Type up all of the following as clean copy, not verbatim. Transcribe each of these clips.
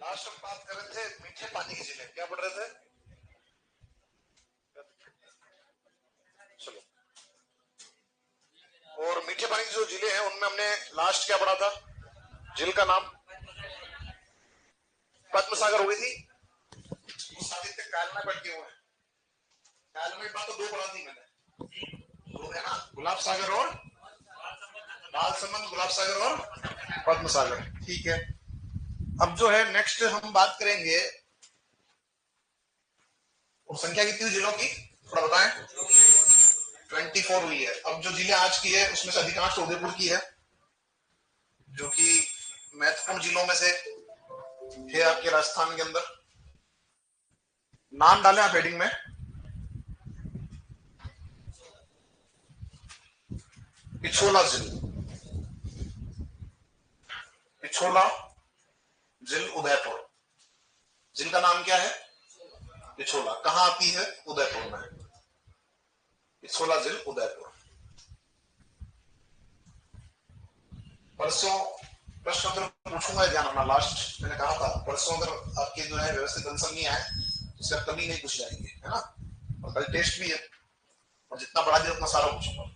Last हम बात कर रहे थे मीठे पानी की झीलें, क्या पढ़ रहे थे? चलो, और मीठे पानी की जो झीलें हैं उनमें हमने लास्ट क्या पढ़ा था? झील का नाम पद्म सागर हो गई थी। उस साहित्य काल में पढ़ के हुए काल में बात तो दो पढ़ा थी मैंने, दो है ना, गुलाब सागर और बाल संबंध, गुलाब सागर और पद्म सागर। ठीक है, अब जो है नेक्स्ट हम बात करेंगे और संख्या कितनी जिलों की थोड़ा बताएं। 24 हुई है। अब जो जिले आज की है उसमें से अधिकांश उदयपुर की है, जो कि महत्वपूर्ण जिलों में से है आपके राजस्थान के अंदर। नाम डालें आप हेडिंग में। पिछोला जिल, पिछोला जिल उदयपुर। जिल का नाम क्या है? पिछोला। कहां आती है? उदयपुर में। पिछोला जिल उदयपुर। परसों प्रश्न उत्तर पूछूंगा, ध्यान रखना। लास्ट मैंने कहा था परसों अगर आपके जो है व्यवस्थित आंसर नहीं आए तो सिर्फ कभी नहीं पूछ जाएंगे, है ना। और कल टेस्ट भी है और जितना बढ़ा दिया उतना सारा पूछूंगा।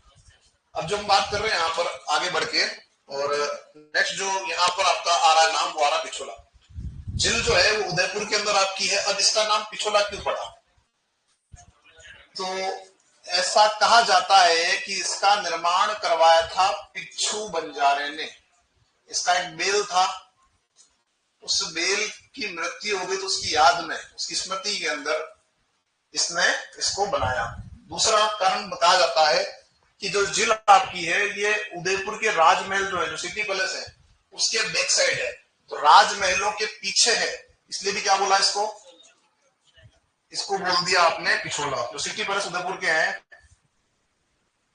अब जो हम बात कर रहे हैं यहाँ पर आगे बढ़ के, और नेक्स्ट जो यहाँ पर आपका आ रहा है नाम, वो आ रहा पिछोला जिल जो है वो उदयपुर के अंदर आपकी है। अब इसका नाम पिछोला क्यों पड़ा? तो ऐसा कहा जाता है कि इसका निर्माण करवाया था पिच्छू बंजारे ने। इसका एक बेल था, उस बेल की मृत्यु हो गई तो उसकी याद में, उसकी स्मृति के अंदर इसने इसको बनाया। दूसरा कारण बताया जाता है कि जो जिल आपकी है ये उदयपुर के राजमहल जो है, जो सिटी पैलेस है, उसके बैक साइड है, तो राजमहलों के पीछे है, इसलिए भी क्या बोला इसको, इसको बोल दिया आपने पिछोला। जो सिटी पैलेस उदयपुर के हैं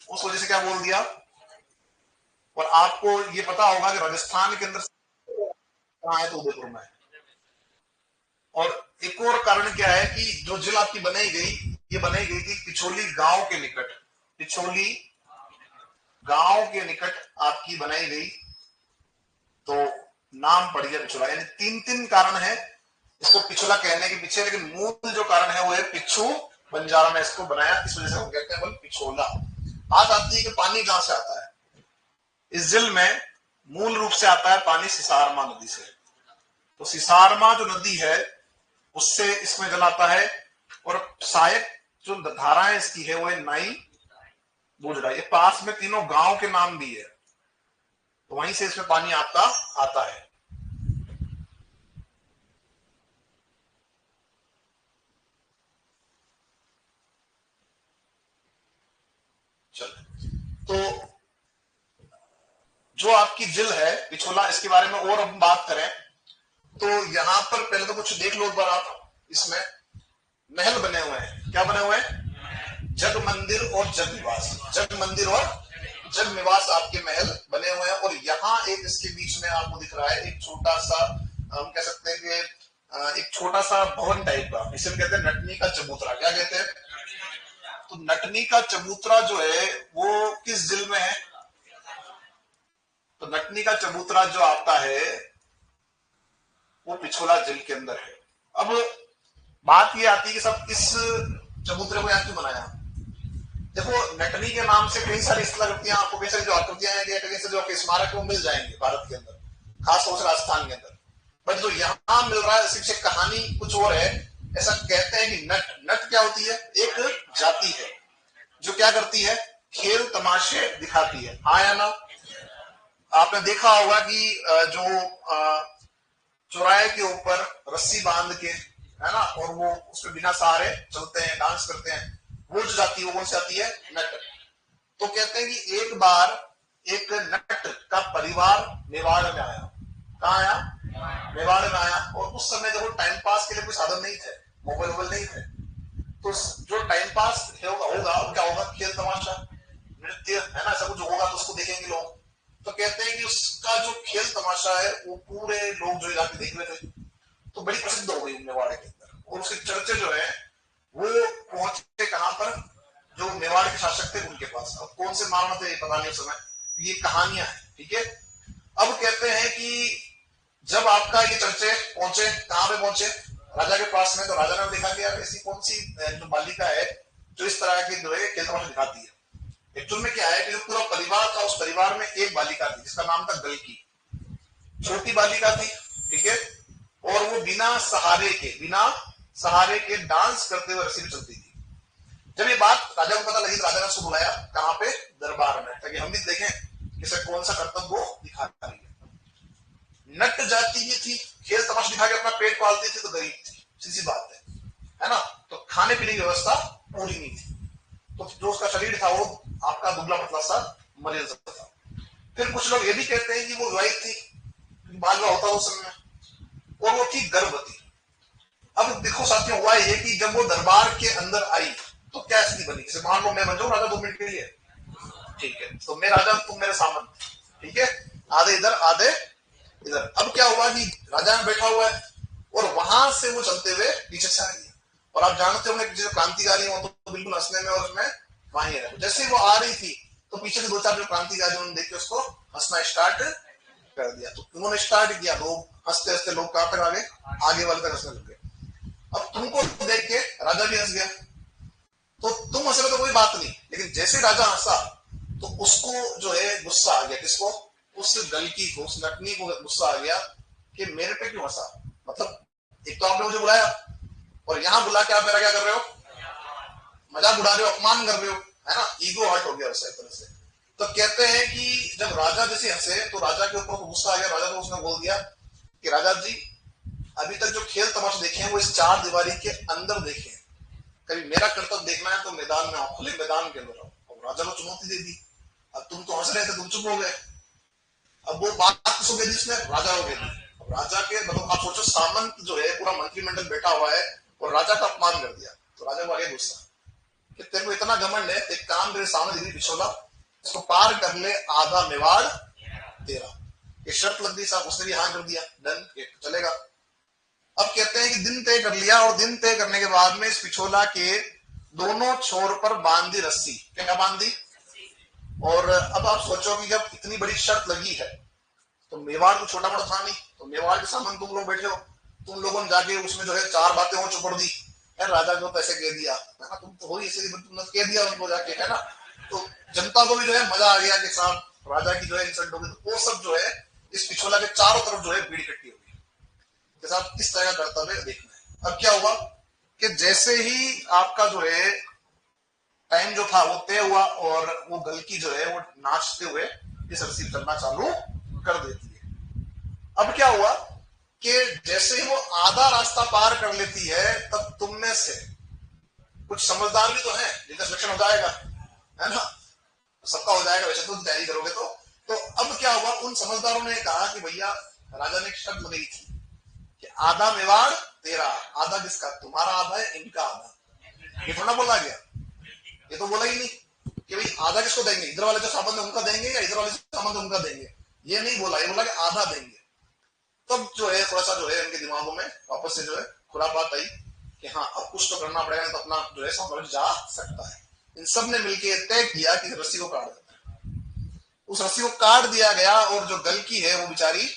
उस वजह से क्या बोल दिया। और आपको ये पता होगा कि राजस्थान के अंदर कहां है, तो उदयपुर में है। और एक और कारण क्या है कि जो जिल आपकी बनाई गई, ये बनाई गई थी पिछोली गांव के निकट। पिछोली गांव के निकट आपकी बनाई गई, तो नाम पड़ गया पिछोला। यानी तीन तीन कारण है इसको पिछोला कहने के पीछे, लेकिन मूल जो कारण है वो है पिच्छू बंजारा ने इसको बनाया, इस वजह से हम कहते हैं बोल पिछोला। बात आती है कि पानी कहां से आता है। इस जिल में मूल रूप से आता है पानी सिसारमा नदी से। तो सिसारमा जो नदी है उससे इसमें जल आता है, और सहायक जो धाराएं इसकी है वो है नाई, बूझड़ा। ये पास में तीनों गांव के नाम भी है, तो वहीं से इसमें पानी आपका आता है। चल, तो जो आपकी जिल है पिछोला, इसके बारे में और हम बात करें तो यहां पर पहले तो कुछ देख लो एक बार आप। इसमें महल बने हुए हैं। क्या बने हुए हैं? जग मंदिर और जग निवास। जग मंदिर और जग निवास आपके महल बने हुए हैं। और यहाँ एक इसके बीच में आपको दिख रहा है एक छोटा सा, हम कह सकते हैं कि एक छोटा सा भवन टाइप का, इसे कहते हैं नटनी का चबूतरा। क्या कहते हैं? तो नटनी का चबूतरा जो है वो किस जिल में है? तो नटनी का चबूतरा जो आपका है वो पिछोला जिल के अंदर है। अब बात ये आती है कि सब इस चबूतरे को यहाँ क्यों बनाया। देखो, नटनी के नाम से कई सारी स्थलाकृतियां आपको, कई सारी जो आकृतियां हैं, कई सारे जो स्मारक वो मिल जाएंगे भारत के अंदर, खास तौर से राजस्थान के अंदर। बट जो यहाँ मिल रहा है इसकी कहानी कुछ और है। ऐसा कहते हैं कि नट, नट क्या होती है? एक जाति है जो क्या करती है, खेल तमाशे दिखाती है। हाँ या ना? आपने देखा होगा कि जो चौराहे के ऊपर रस्सी बांध के, है ना, और वो उस पर बिना सहारे चलते हैं, डांस करते हैं, वो जो जाती है वो कौन सी आती है? नट। तो कहते हैं कि एक बार एक नट का परिवार मेवाड़ में आया। कहा आया? मेवाड़ में आया। और उस समय देखो टाइम पास के लिए कोई साधन नहीं थे, मोबाइल वोबाइल नहीं थे, तो जो टाइम पास होगा वो क्या होगा? खेल तमाशा, नृत्य, है ना, ऐसा कुछ होगा तो उसको देखेंगे लोग। तो कहते हैं कि उसका जो खेल तमाशा है वो पूरे लोग जो जाके देख रहे थे, तो बड़ी प्रसिद्ध हो गई मेवाड़ के अंदर। और उसके चर्चे जो है वो पहुंचे कहां पर? जो मेवाड़ के शासक थे उनके पास। अब कौन से महाराणा थे ये पता नहीं उस समय, ये कहानियां हैं, ठीक है। अब कहते हैं कि जब आपका ये चर्चे पहुंचे, कहां पे पहुंचे, राजा के पास में, तो राजा ने देखा कि यार ऐसी कौन सी जो बालिका है जो इस तरह की जो है खेल तमाशा दिखाती है। एक्चुअल में क्या है कि जो पूरा परिवार था, उस परिवार में एक बालिका थी जिसका नाम था गलकी। छोटी बालिका थी, ठीक है, और वो बिना सहारे के डांस करते हुए रस्सी पे चलती थी। जब ये बात राजा को पता लगी तो राजा ने उसको बुलाया, कहां पे, दरबार में, ताकि हम भी देखें किसे कौन सा कर्तव्य वो दिखा रही है। नट जाति ये थी, खेल तमाशा दिखा के अपना पेट पालती थी, तो गरीब थी, सीधी बात है ना। तो खाने पीने की व्यवस्था पूरी नहीं थी, तो जो उसका शरीर था वो आपका दुबला पतला सा मरीज था। फिर कुछ लोग ये भी कहते हैं कि वो विवाहित थी, बाल विवाह होता उस समय, और वो थी गर्भवती। अब देखो साथियों, हुआ ये कि जब वो दरबार के अंदर आई तो क्या स्थिति बनी। जैसे मान लो मैं बन जाऊं राजा 2 मिनट के लिए, ठीक है, तो मैं राजा, तुम मेरे सामंत, ठीक है, आधे इधर आधे इधर। अब क्या हुआ कि राजा में बैठा हुआ है और वहां से वो चलते हुए पीछे से आ गई, और आप जानते हो जो क्रांतिकारी हो तो बिल्कुल हंसने में और उसमें माहिर है। जैसे वो आ रही थी तो पीछे से 2-4 जो क्रांतिकारी उन्होंने देख के उसको हंसना स्टार्ट कर दिया। तो उन्होंने स्टार्ट किया, लोग हंसते हंसते, लोग कहां तक आगे वाले तक हंसने लग गए। अब तुमको देख के राजा भी हंस गया, तो तुम हंस रहे तो कोई बात नहीं, लेकिन जैसे राजा हंसा तो उसको जो है गुस्सा आ गया। किसको? उस गलकी को, उस नटनी को गुस्सा आ गया कि मेरे पे क्यों हंसा। मतलब एक तो आपने मुझे बुलाया और यहां बुला के आप मेरा क्या कर रहे हो, मजाक उड़ा रहे हो, अपमान कर रहे हो, है ना। ईगो हर्ट हो गया वैसे एक तरह से। तो कहते हैं कि जब राजा जैसे हंसे तो राजा के ऊपर गुस्सा आ गया। राजा को उसने बोल दिया कि राजा जी, अभी तक जो खेल तमाशे देखे हैं वो इस 4 दीवारी के अंदर देखे हैं, कभी मेरा कर्तव्य देखना है तो मैदान में आओ, खुले मैदान के अंदर आओ। अब राजा को चुनौती दे दी। अब तुम तो हंस रहे थे, तुम चुप हो गए। अब वो बात किसको कह दी उसने, राजा को कह दी। अब राजा के, मतलब आप सोचो, सामंत जो है पूरा मंत्रिमंडल बैठा हुआ है और राजा का अपमान कर दिया, तो राजा को आगे गुस्सा कि तेरे को इतना घमंड है, एक काम मेरे सामने दिखी बिछोला, इसको पार कर ले, आधा मेवाड़ तेरा। ये शर्त लग गई साहब, उसने भी हाँ कर दिया, डन, चलेगा। अब कहते हैं कि दिन तय कर लिया, और दिन तय करने के बाद में इस पिछोला के दोनों छोर पर बांधी रस्सी। क्या बांधी? और अब आप सोचो कि जब इतनी बड़ी शर्त लगी है तो मेवाड़ तो छोटा मोटा था नहीं, तो मेवाड़ के सामने तुम लोग बैठे हो, तुम लोगों ने जाके उसमें जो है 4 बातें और चुपड़ दी, है राजा को पैसे कह दिया, है ना, तुम तो हो ही ऐसे, तुमने कह दिया उनको जाके, है ना। तो जनता को भी जो है मजा आ गया कि साहब राजा की जो है इंसल्ट हो गई। तो वो सब जो है इस पिछोला के चारों तरफ जो है भीड़ इकट्ठी हो गई कि साहब किस तरह का कर्तव्य देखना है। अब क्या हुआ कि जैसे ही आपका जो है टाइम जो था वो तय हुआ, और वो गलकी जो है वो नाचते हुए इस रस्सी चलना चालू कर देती है। अब क्या हुआ कि जैसे ही वो आधा रास्ता पार कर लेती है, तब तुम में से कुछ समझदार भी तो हैं जिनका सिलेक्शन हो जाएगा, है ना, सबका हो जाएगा वैसे तो तैयारी करोगे तो अब क्या हुआ, उन समझदारों ने कहा कि भैया, राजा ने एक शर्त लगाई थी कि आधा मेवाड़ तेरा, आधा किसका, तुम्हारा आधा है, इनका आधा। ये थोड़ा बोला गया, ये तो बोला ही नहीं कि भाई आधा किसको देंगे, इधर वाले जो सामान उनका देंगे या इधर वाले सामान उनका देंगे, ये नहीं बोला, ये बोला कि आधा देंगे। तब जो है थोड़ा सा जो है उनके दिमागों में वापस से जो है खुरापात आई कि हाँ, अब कुछ तो करना पड़ेगा, तो अपना जो है समझ जा सकता है। इन सब ने मिलकर तय किया कि रस्सी को काट देता है। उस रस्सी को काट दिया गया, और जो गलकी है वो बेचारी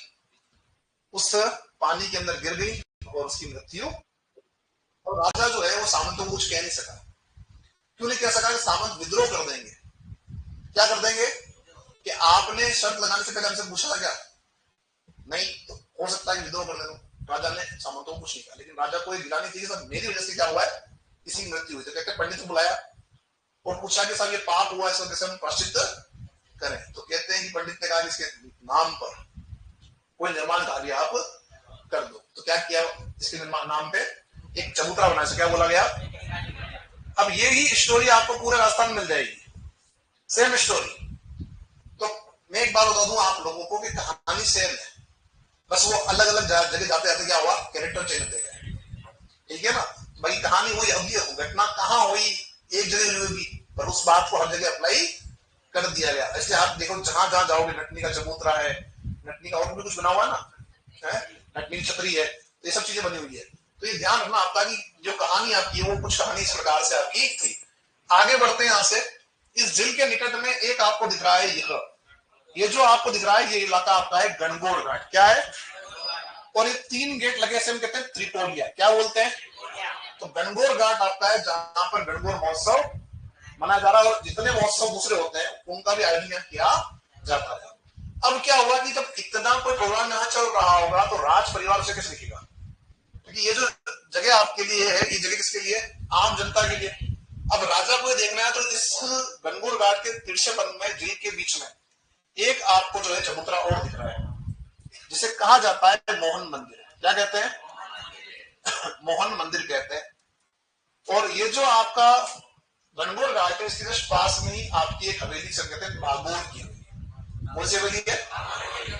उस पानी के अंदर गिर गई और उसकी मृत्यु। और राजा जो है वो सामंतों को कुछ कह नहीं सका। क्यों नहीं कह सका? कि सामंत विद्रोह कर देंगे। क्या कर देंगे कि आपने शर्त लगाने से पहले हमसे पूछा था क्या? नहीं, तो हो सकता है विद्रोह कर दे। राजा ने सामंतों को कुछ नहीं कहा, लेकिन राजा को गिरानी थी कि सब मेरी वजह से क्या हुआ है, इसी मृत्यु हुई। तो कहते पंडित को बुलाया और पूछा कि साहब ये पाप हुआ है, इसको कैसे हम प्रायश्चित करें। तो कहते हैं कि पंडित ने कहा कि इसके नाम पर कोई निर्माण कार्य आप कर दो। तो क्या किया, इसके नाम पे एक चबूतरा बनाया। क्या बोला गया? अब यही स्टोरी आपको पूरे राजस्थान में मिल जाएगी, सेम स्टोरी। तो मैं एक बात बता दूं आप लोगों को कि कहानी सेम है, बस वो अलग अलग जगह जाते जाते क्या हुआ, कैरेक्टर चेंज होते गए। ठीक है ना भाई, कहानी हुई, अब ये घटना कहां हुई, एक जगह हुई, पर उस बात को हर जगह अप्लाई कर दिया गया। इसलिए आप देखो जहां जहां जाओगे, नटनी का चबूतरा है, नटनी का और भी कुछ बना हुआ है ना, है नटनी की छतरी है, तो ये सब चीजें बनी हुई है। तो ये ध्यान रखना आपका कि जो कहानी आपकी है वो कुछ कहानी इस प्रकार से आपकी थी। आगे बढ़ते हैं यहां से। इस झील के निकट में एक आपको दिख रहा है, ये जो आपको दिख रहा है ये इलाका आपका है गणगौर घाट। क्या है? और ये 3 गेट लगे से हम कहते हैं त्रिपोलिया। क्या बोलते हैं? तो गणगौर घाट आपका है जहां पर गणगौर महोत्सव मनाया जा रहा है और जितने महोत्सव दूसरे होते हैं उनका भी आयोजन किया जाता है। अब क्या हुआ कि जब इतना कोई प्रोग्राम यहाँ चल रहा होगा तो राज परिवार से कैसे लिखेगा, क्योंकि ये जो जगह आपके लिए है ये जगह किसके लिए? आम जनता के लिए। अब राजा को देखना है तो इस गणगौर घाट के तिरछेपन में झील के बीच में एक आपको जो है चबूतरा और दिख रहा है जिसे कहा जाता है मोहन मंदिर। क्या कहते हैं? मोहन मंदिर कहते हैं। और ये जो आपका गणगौर घाट है इसके जस्ट पास में ही आपकी एक हवेली से कहते हैं बागोर की हवेली। कौन सी हवेली है?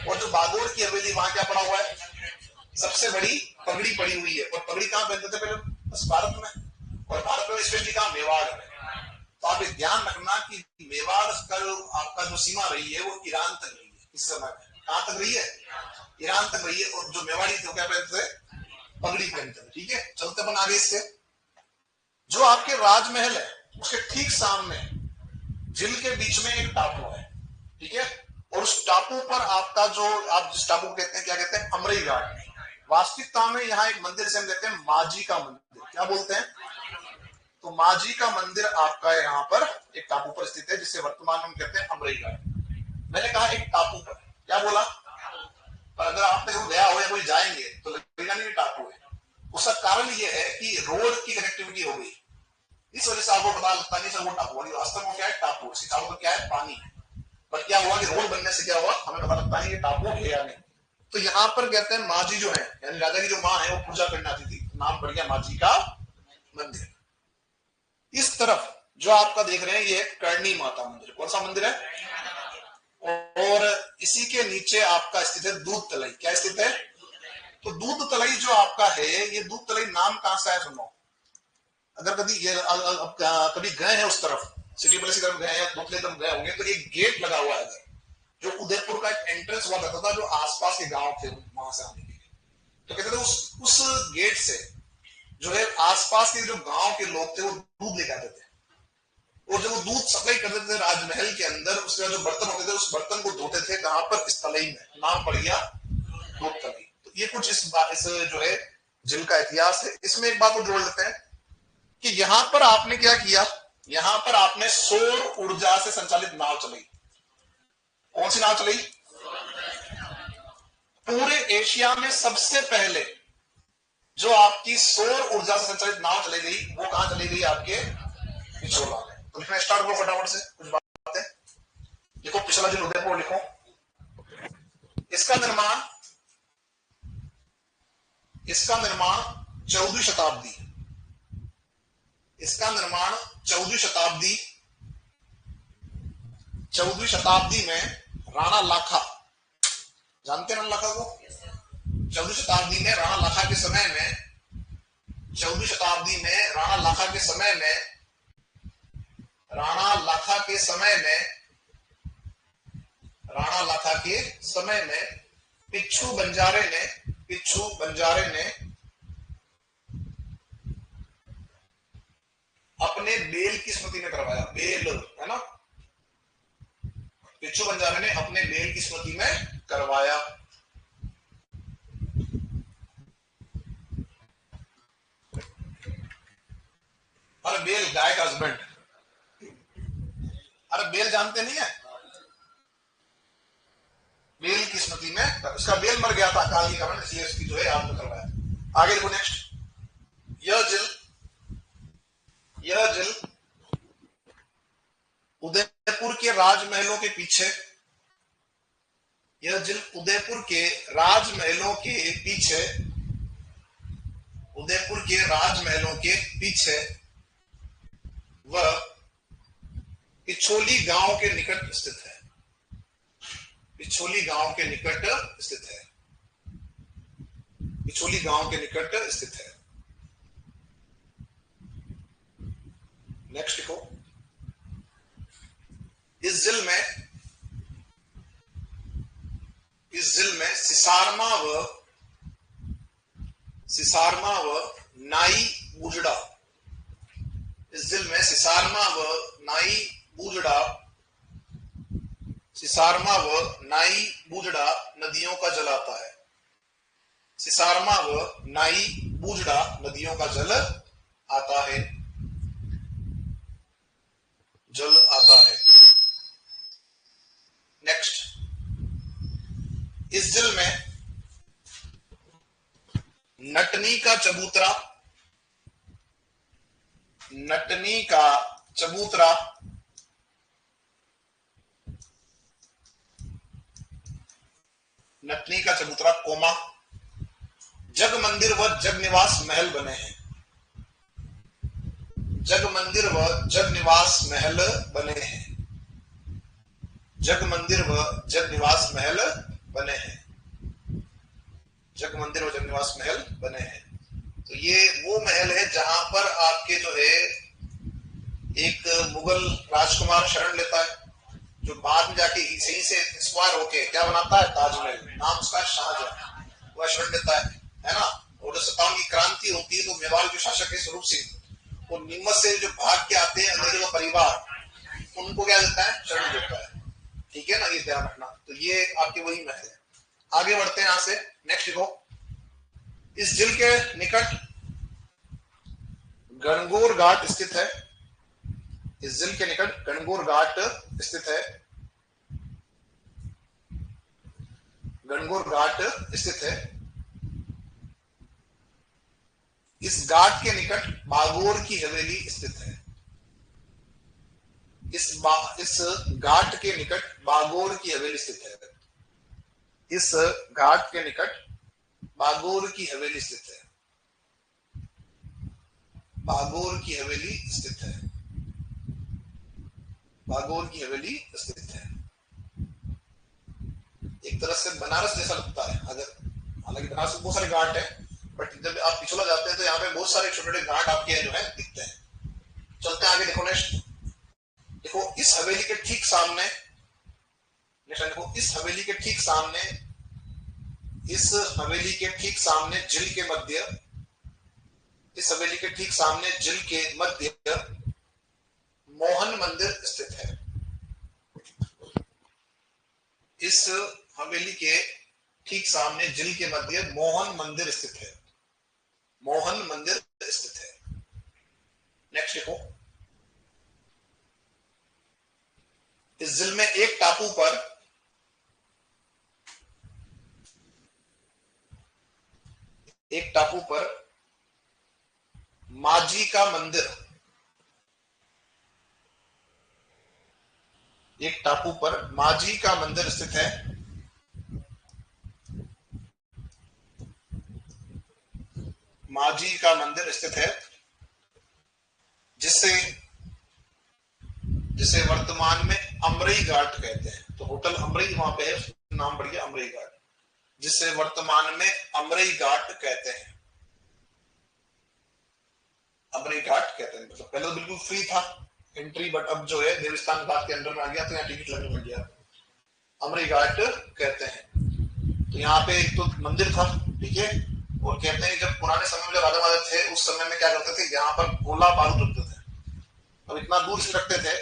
और जो बागोर की हवेली वहां क्या पड़ा हुआ है? सबसे बड़ी पगड़ी पड़ी हुई है। और पगड़ी कहां पहनते थे पहले? बस भारत में, और भारत में स्पेशली कहां? मेवाड़ में। तो आप ध्यान रखना कि मेवाड़ का जो आपका जो सीमा रही है वो ईरान तक रही है इस समय में। कहां तक रही है? ईरान तक रही है। और जो मेवाड़ी थे वो क्या पहनते थे? पगड़ी पहनते थे। ठीक है, चलते अपन आगे इससे। जो आपके राजमहल है उसके ठीक सामने झील के बीच में एक टापू है। ठीक है, और उस टापू पर आपका जो आप जिस टापू को कहते हैं क्या कहते हैं? अमरई घाट। वास्तविकता में यहाँ एक मंदिर से हम कहते हैं माजी का मंदिर। क्या बोलते हैं? तो माजी का मंदिर आपका यहाँ पर एक टापू पर स्थित है जिसे वर्तमान में हम कहते हैं अमरई घाट। मैंने कहा एक टापू पर, क्या बोला? पर अगर आप कहीं गया हो या कोई जाएंगे तो लगेगा नहीं टापू है। उसका कारण ये है कि रोड की कनेक्टिविटी हो गई, इस वजह से आपको पता लगता नहीं सर वो टापू है। वास्तव में क्या है? टापू। इसके चारों पर क्या है? पानी है। पर क्या हुआ कि रोड बनने से क्या हुआ हमें पता लगता नहीं ये टापू है या नहीं। तो यहाँ पर कहते हैं माजी जो है यानी राजा की जो माँ है वो पूजा करने आती थी, नाम पड़ गया माजी का मंदिर। इस तरफ जो आपका देख रहे हैं ये करणी माता मंदिर। कौन सा मंदिर है? और इसी के नीचे आपका स्थित है दूध तलई। क्या स्थित है? तो दूध तलई जो आपका है ये दूध तलई नाम कहां से आया सुनो। अगर कभी ये कभी गए हैं उस तरफ सिटी पैलेस की तरफ गए हैं दूध तलई तरफ गए होंगे तो एक गेट लगा हुआ है जो उदयपुर का एक एंट्रेंस हुआ करता था जो आसपास के गांव थे वहां से आने के लिए। तो कहते थे उस गेट से जो है आसपास के जो गांव के लोग थे वो दूध लेकर आते थे और जब वो दूध सप्लाई करते थे राजमहल के अंदर उसके जो बर्तन होते थे उस बर्तन को धोते थे कहां पर? इस तलई में। नाम पड़ गया दूध तलई। तो ये कुछ इस जो है झील का इतिहास है। इसमें एक बात को जोड़ लेते हैं कि यहां पर आपने क्या किया, यहां पर आपने सौर ऊर्जा से संचालित नाव चलाई। कौन सी नाव चलाई? पूरे एशिया में सबसे पहले जो आपकी सौर ऊर्जा से संचालित नाव चलाई गई वो कहां चली गई? आपके पिछोला में। तो लिखना स्टार्ट करो फटाफट से कुछ बातें लिखो। पिछला जिल उदयपुर लिखो। इसका निर्माण 14वीं शताब्दी, इसका निर्माण 14वीं शताब्दी में राणा लाखा, जानते हैं राणा लाखा को? 14वीं शताब्दी में राणा लाखा के समय में 14वीं शताब्दी में राणा लाखा के समय में राणा लाखा के समय में पिच्छू बंजारे ने अपने बेल की स्मृति में करवाया। बेल है ना, पिच्छू बंजारे ने अपने बेल की स्मृति में करवाया। अरे बेल गाय का हस्बैंड, अरे बेल जानते नहीं है? बेल की स्मृति में उसका बेल मर गया था अकाल के कारण इसलिए उसकी जो है याद में करवाया। आगे देखो नेक्स्ट। यह जिल उदयपुर के राजमहलों के पीछे, यह जिल उदयपुर के राजमहलों के पीछे वह पिछोली गांव के निकट स्थित है। पिछोली गांव के निकट स्थित है। नेक्स्ट को इस जिल में सिसारमा व नाई बूजड़ा, इस जिल में सिसारमा व नाई बूजड़ा नदियों का जल आता है। सिसारमा व नाई बूजड़ा नदियों का जल आता है, जल आता है। नेक्स्ट, इस जल में नटनी का चबूतरा, नटनी का चबूतरा, नटनी का चबूतरा कोमा, जग मंदिर व जग निवास महल बने हैं, जग मंदिर व जग निवास महल बने हैं, जग मंदिर व जग निवास महल बने हैं, जग मंदिर व जग निवास महल बने हैं। तो ये वो महल है जहां पर आपके जो है एक मुगल राजकुमार शरण लेता है, जो बाद में जाके सही से इंस्पायर होके क्या बनाता है, ताजमहल, नाम उसका शाहजहां, वह शरण लेता है ना। और जब 57 की क्रांति होती है तो मेवाड़ के शासक है स्वरूप सिंह, वो नीमच से जो भाग के आते हैं अंग्रेजों का परिवार, उनको क्या देता है, शरण देता है। ठीक है ना, ये ध्यान रखना। तो ये आपके वही महल है। आगे बढ़ते हैं यहां से। नेक्स्ट देखो, इस झील के निकट गणगौर घाट स्थित है, इस झील के निकट गणगौर घाट स्थित है, गणगौर घाट स्थित है। इस घाट के निकट बागोर की हवेली स्थित है, इस घाट के निकट बागोर की हवेली स्थित है, इस घाट के निकट बागोर की हवेली स्थित है, बागोर की हवेली स्थित है, बागोर की हवेली स्थित है। एक तरह से बनारस जैसा लगता है, अगर हालांकि बनारस में बहुत सारे घाट है, बट जब आप पिछोला जाते हैं तो यहाँ पे बहुत सारे छोटे छोटे घाट आपके जो है दिखते हैं। चलते हैं आगे, देखो नेक्स्ट। देखो इस हवेली के ठीक सामने, नेक्स्ट देखो इस हवेली के ठीक सामने, इस हवेली के ठीक सामने झील के मध्य, इस हवेली के ठीक सामने झील के मध्य मोहन मंदिर स्थित है, इस हवेली के ठीक सामने झील के मध्य मोहन मंदिर स्थित है, मोहन मंदिर स्थित है। नेक्स्ट देखो, इस झील में एक टापू पर माजी का मंदिर, एक टापू पर माजी का मंदिर स्थित है, माजी का मंदिर स्थित है, जिसे जिसे वर्तमान में अमरई घाट कहते हैं। तो होटल अमरई वहां पे है, नाम बढ़ गया अमरई घाट, जिसे वर्तमान में अमरई घाट कहते हैं, अमरई घाट कहते हैं। मतलब पहले तो बिल्कुल फ्री था एंट्री, बट अब जो है देवस्थान विभाग के अंडर में आ गया, तो यहाँ टिकट लगने लग गया। अमरई घाट कहते हैं। तो यहाँ पे एक तो मंदिर था, ठीक है, और कहते हैं जब पुराने समय में जब राजा महाराजा थे उस समय में क्या करते थे, यहाँ पर गोला बारूद रखते थे। अब इतना दूर से रखते थे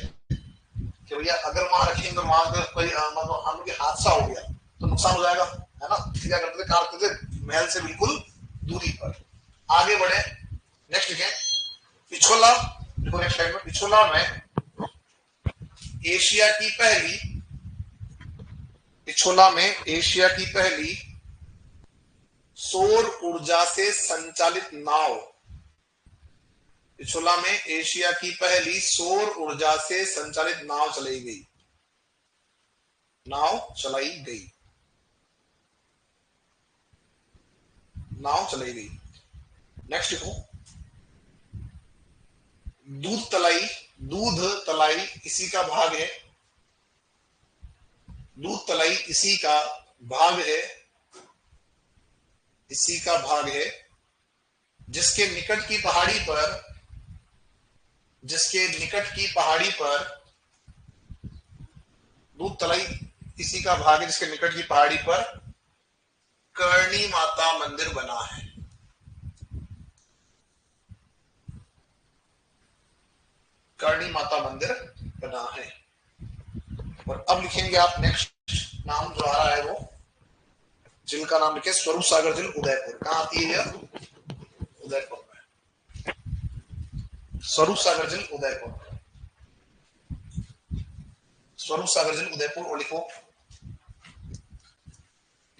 कि भैया अगर वहां रखेंगे तो वहां पर कोई मतलब हम लोग हादसा हो गया तो नुकसान हो जाएगा, है ना। क्या करते थे, कार करते थे महल से बिल्कुल दूरी पर। आगे बढ़े, नेक्स्ट लिखें पिछोला। देखो नेक्स्ट स्लाइड में, पिछोला में एशिया की पहली, पिछोला में एशिया की पहली सौर ऊर्जा से संचालित नाव, पिछोला में एशिया की पहली सौर ऊर्जा से संचालित नाव चलाई गई, नाव चलाई गई, नाव चलाई गई। नेक्स्ट देखो, दूध तलाई, दूध तलाई इसी का भाग है, दूध तलाई इसी का भाग है, इसी का भाग है, जिसके निकट की पहाड़ी पर, जिसके निकट की पहाड़ी पर, दूध तलाई इसी का भाग है जिसके निकट की पहाड़ी पर करणी माता मंदिर बना है, करणी माता मंदिर बना है। और अब लिखेंगे आप नेक्स्ट नाम जो आ रहा है वो झील का नाम लिखे, स्वरूप सागर झील उदयपुर। कहाँ आती है यह? उदयपुर में। स्वरूप सागर झील उदयपुर, स्वरूप सागर झील उदयपुर। और लिखो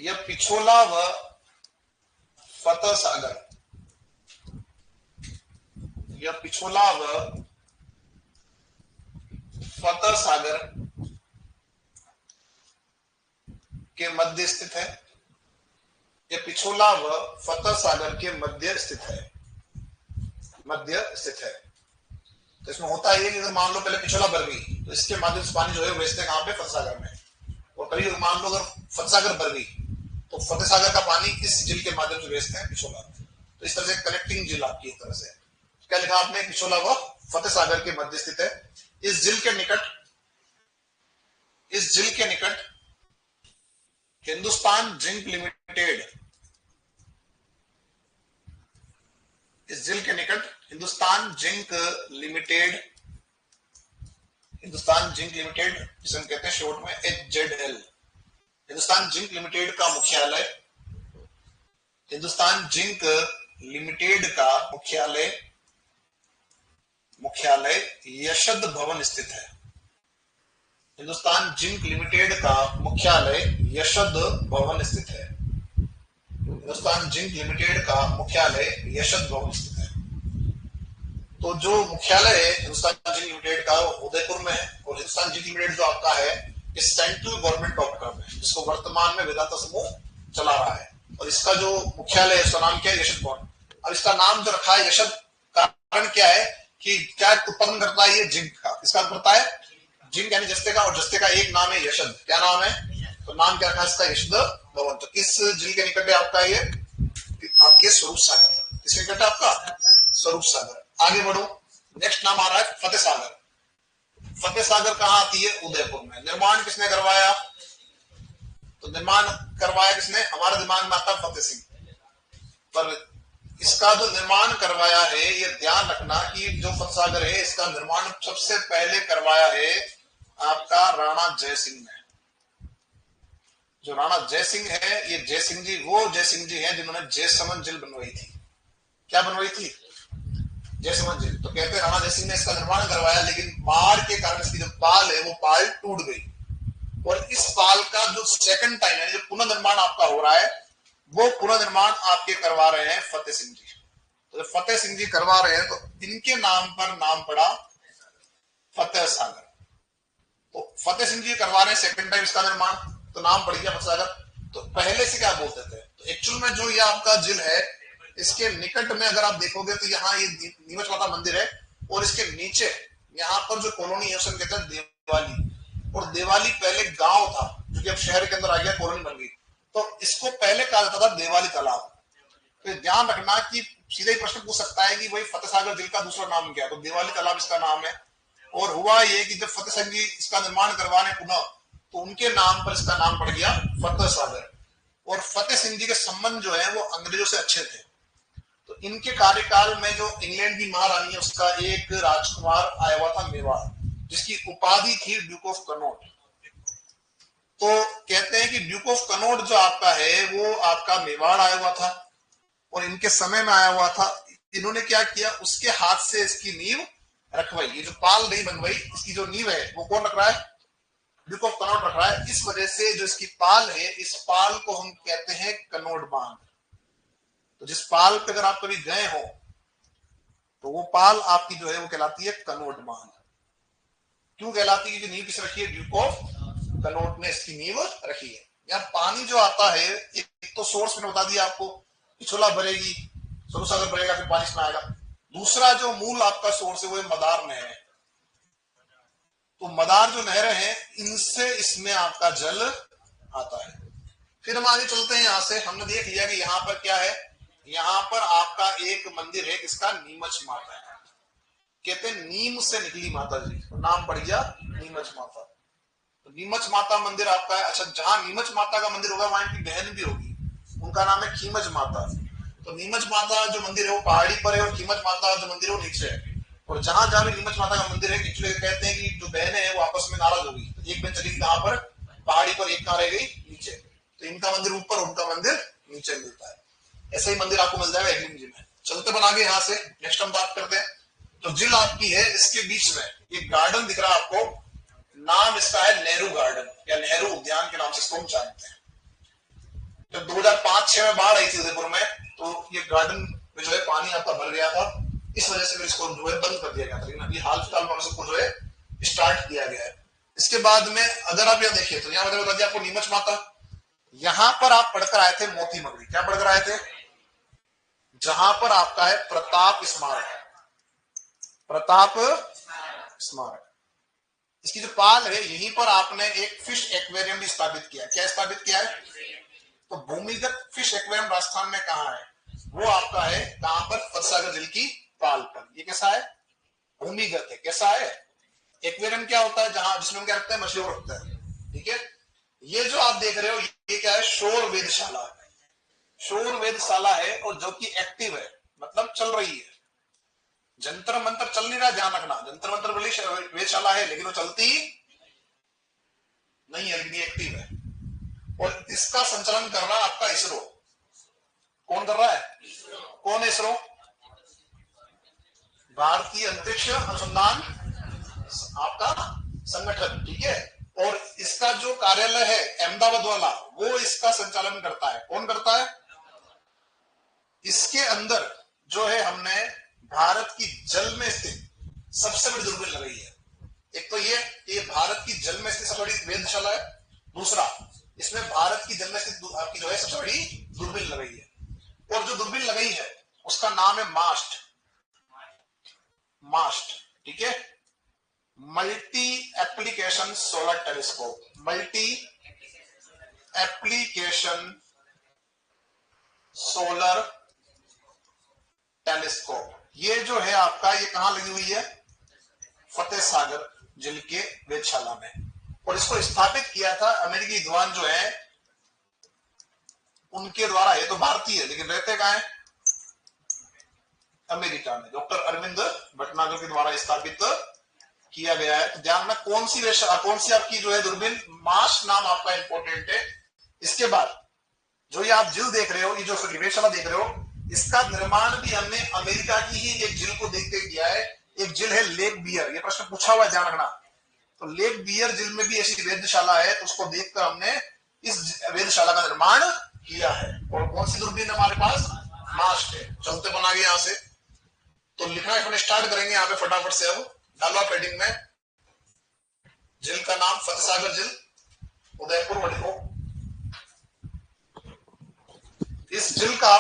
यह पिछोला व फतेह सागर, यह पिछोला व फतेह सागर के मध्य स्थित है। यह पिछोला व फतेह सागर के मध्य स्थित है, मध्य स्थित है। तो इसमें होता है कि मान लो पहले पिछोला भर गई तो इसके माध्यम से पानी जो है भेजते हैं कहां पे? फतेह सागर में। और कभी मान लो अगर फतेह सागर भर गई तो फतेह सागर का पानी इस झील के माध्यम से भेजते हैं पिछोला। तो इस तरह से कनेक्टिंग झील आपकी एक तरह से। क्या लिखा आपने? पिछोला व फतेह सागर के मध्य स्थित है। इस झील के निकट, इस झील के निकट हिंदुस्तान जिंक लिमिटेड, इस झील के निकट Hindustan zinc limited, Hindustan zinc limited जिसे हम कहते हैं शॉर्ट में HZL, हिंदुस्तान जिंक लिमिटेड का मुख्यालय, हिंदुस्तान जिंक लिमिटेड का मुख्यालय, मुख्यालय यशद भवन स्थित है। हिंदुस्तान जिंक लिमिटेड का मुख्यालय यशद भवन स्थित है। हिंदुस्तान जिंक लिमिटेड का मुख्यालय यशद भवन स्थित है। तो जो मुख्यालय है हिंदुस्तान जिंक लिमिटेड का उदयपुर में है। और हिंदुस्तान जिंक लिमिटेड जो आपका है इस सेंट्रल गवर्नमेंट का उपक्रम है, जिसको वर्तमान में वेदांता समूह चला रहा है। और इसका जो मुख्यालय है उसका नाम क्या है? यशद भवन। अब इसका नाम जो रखा है यशद, कारण क्या है कि क्या उत्पन्न करता है ये? जिंक का। किसका करता है? जिंक यानी जस्ते का। और जस्ते का एक नाम है यशद। क्या नाम है? तो नाम क्या रखा है इसका? यशद भवन। तो किस झील के निकट है आपका ये? आपके स्वरूप सागर। किसके निकट है आपका? स्वरूप सागर। आगे बढ़ो, नेक्स्ट नाम आ रहा है फतेह सागर। फतेह सागर कहां आती है? उदयपुर में। निर्माण किसने करवाया? तो निर्माण करवाया किसने? हमारे दिमाग में आता फतेह सिंह, पर इसका जो निर्माण करवाया है ये ध्यान रखना कि जो फतेह सागर है इसका निर्माण सबसे पहले करवाया है आपका राणा जयसिंह ने। जो राणा जयसिंह है, ये जयसिंह जी वो जयसिंह जी हैं जिन्होंने जयसमंद झील बनवाई थी। क्या बनवाई थी? जयसमंद झील। तो कहते हैं राणा जयसिंह ने इसका निर्माण करवाया, लेकिन बाढ़ के कारण इसकी जो पाल है वो पाल टूट गई। और इस पाल का जो सेकंड टाइम है, जो पुनर्निर्माण आपका हो रहा है, वो पुनर्निर्माण आपके करवा रहे हैं फतेह सिंह जी। तो जब फतेह सिंह जी करवा रहे हैं तो इनके नाम पर नाम पड़ा फतेह सागर। तो फतेह सिंह जी करवा रहे हैं सेकंड टाइम इसका निर्माण, तो नाम पड़ गया फतेह सागर। तो पहले से क्या बोलते थे? तो एक्चुअल में जो ये आपका झील है इसके निकट में अगर आप देखोगे तो यहाँ ये नीमच माता मंदिर है। और इसके नीचे यहाँ पर जो कॉलोनी है उसे कहते हैं देवाली। और देवाली पहले गांव था जो कि अब शहर के अंदर आ गया, कॉलोनी बन गई। तो इसको पहले कहा जाता था देवाली तालाब। तो ध्यान रखना कि सीधा ही प्रश्न पूछ सकता है कि भाई फतेह सागर झील का दूसरा नाम क्या है? तो देवाली तालाब इसका नाम है। और हुआ ये कि जब फतेह सिंह जी इसका निर्माण करवाने पुनः, तो उनके नाम पर इसका नाम पड़ गया फतेह सागर। और फतेह सिंह जी के संबंध जो है वो अंग्रेजों से अच्छे थे। तो इनके कार्यकाल में जो इंग्लैंड की महारानी है उसका एक राजकुमार आया हुआ था मेवाड़, जिसकी उपाधि थी ड्यूक ऑफ कनॉट। तो कहते हैं कि ड्यूक ऑफ कनॉट जो आपका है वो आपका मेवाड़ आया हुआ था और इनके समय में आया हुआ था। इन्होंने क्या किया, उसके हाथ से इसकी नींव रखवाई। ये जो पाल नहीं बनवाई, इसकी जो नींव है वो कौन रख रहा है? ड्यूक ऑफ कनॉट रख रहा है। इस वजह से जो इसकी पाल है, इस पाल को हम कहते हैं कनॉट बांध। तो जिस पाल पे अगर आप कभी गए हो तो वो पाल आपकी जो है वो कहलाती है कनॉट बांध। क्यों कहलाती है? नींव किस रखी है? ड्यूक ऑफ कनॉट ने इसकी नींव रखी है। यार पानी जो आता है, एक तो सोर्स मैंने बता दिया आपको, पिछोला भरेगी, स्वरूप सागर भरेगा, फिर पानी इसमें आएगा। दूसरा जो मूल आपका सोर्स है वो है मदार नहर है। तो मदार जो नहरें हैं इनसे इसमें आपका जल आता है। फिर हम आगे चलते हैं। यहां से हमने देख लिया कि यहाँ पर क्या है, यहाँ पर आपका एक मंदिर है, इसका नीमच माता है। कहते हैं नीम से निकली माता जी, तो नाम पड़ गया नीमच माता। तो नीमच माता मंदिर आपका है। अच्छा, जहां नीमच माता का मंदिर होगा वहां इनकी बहन भी होगी, उनका नाम है खीमच माता। तो नीमच माता जो मंदिर है वो पहाड़ी पर है और खीमच माता जो मंदिर है वो नीचे है। और जहां जहां भी नीमच माता का मंदिर है, कहते हैं कि जो बहनें हैं वो आपस में नाराज हो गई। तो एक बहन चली गई कहां पर? पहाड़ी पर, एक कहां रह गई? नीचे। तो इनका मंदिर ऊपर, उनका मंदिर नीचे मिलता है। ऐसे ही मंदिर आपको मिल जाएगा एकलिंग जी में। चलते बन आगे यहाँ से, नेक्स्ट हम बात करते हैं। तो झील आपकी है, इसके बीच में एक गार्डन दिख रहा है आपको, नाम इसका है नेहरू गार्डन या नेहरू उद्यान के नाम से इसको हम जानते हैं। तो 2005-6 में बाढ़ आई थी उदयपुर में, तो ये गार्डन में जो है पानी आपका भर गया था, इस वजह से फिर इसको जो है बंद कर दिया गया था। लेकिन अभी हाल फिलहाल में इसको जो है स्टार्ट किया गया है। इसके बाद में अगर आप यहाँ देखिए तो यहाँ बता दिया आपको नीमच माता, यहां पर आप पढ़कर आए थे मोती मगरी। क्या पढ़कर आए थे? जहां पर आपका है प्रताप स्मारक, प्रताप स्मारक। इसकी जो पाल है यहीं पर आपने एक फिश एक्वेरियम भी स्थापित किया। क्या स्थापित किया है? तो भूमिगत फिश एक्वेरियम राजस्थान में कहाँ है? वो आपका है कहां पर? फतसागर झील की पाल पर। ये कैसा है? भूमिगत है। कैसा है? एक्वेरियम क्या होता है? जहां जिसमें हम क्या रखते हैं? मछलियों रखते हैं। ठीक है। ये जो आप देख रहे हो ये क्या है? शोर वेधशाला। शोर वेधशाला है और जो कि एक्टिव है, मतलब चल रही है। जंतर मंतर चल नहीं रहा, ध्यान रखना। जंतर मंतर वाली वेधशाला है लेकिन वो चलती नहीं है, लेकिन एक्टिव है। और इसका संचालन कर रहा है आपका इसरो। कौन कर रहा है? कौन है इसरो? भारतीय अंतरिक्ष अनुसंधान आपका संगठन। ठीक है। और इसका जो कार्यालय है अहमदाबाद वाला, वो इसका संचालन करता है। कौन करता है? इसके अंदर जो है हमने भारत की जल में स्थित सबसे बड़ी दूरबीन लगाई है। एक तो ये भारत की जल में स्थित सबसे बड़ी वेधशाला है। दूसरा, इसमें भारत की जल में स्थित आपकी जो है सबसे बड़ी दूरबीन लगाई है। और जो दूरबीन लगाई है उसका नाम है मास्ट। मास्ट। ठीक है। Multi application solar telescope. Multi application solar telescope. ये जो है आपका, ये कहां लगी हुई है? फतेह सागर झील के वेधशाला में। और इसको स्थापित किया था अमेरिकी विद्वान जो है उनके द्वारा। ये तो भारतीय है लेकिन रहते कहां है? अमेरिका में। डॉक्टर अरविंद भटनागर के द्वारा स्थापित किया गया है। तो ध्यान में कौन सी आपकी जो है दूरबीन? मास नाम आपका इंपॉर्टेंट है। इसके बाद जो ये आप झील देख रहे हो, ये जो वेधशाला देख रहे हो, इसका निर्माण भी हमने अमेरिका की ही एक झील को देख के किया है। एक झील है लेक बियर, ये प्रश्न पूछा हुआ है, ध्यान रखना। तो लेक बियर झील में भी ऐसी वेधशाला है, तो उसको देखकर हमने इस वेधशाला का निर्माण किया है। और कौन सी दूरबीन हमारे पास? मास्ट है। चलते बना गए यहां से, तो लिखना अपने स्टार्ट करेंगे यहाँ पे फटाफट से। अब डालवा पेडिंग में झील का नाम फतसागर झील, उदयपुर वडिको। इस झील का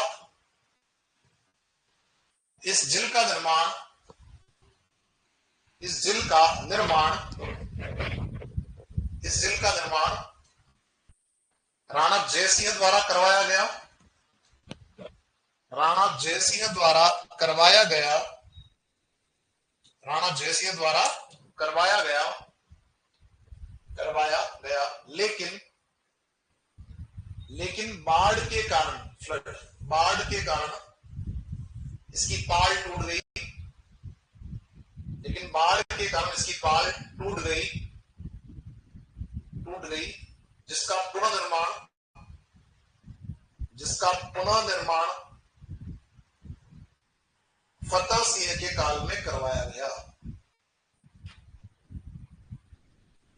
निर्माण राणा जयसिंह द्वारा करवाया गया। राणा जयसिंह द्वारा करवाया गया। राणा जयसिंह द्वारा करवाया गया। लेकिन बाढ़ के कारण इसकी पाल टूट गई। लेकिन बाढ़ के कारण इसकी पाल टूट गई, जिसका पुनर्निर्माण फतेह सिंह के काल में करवाया गया।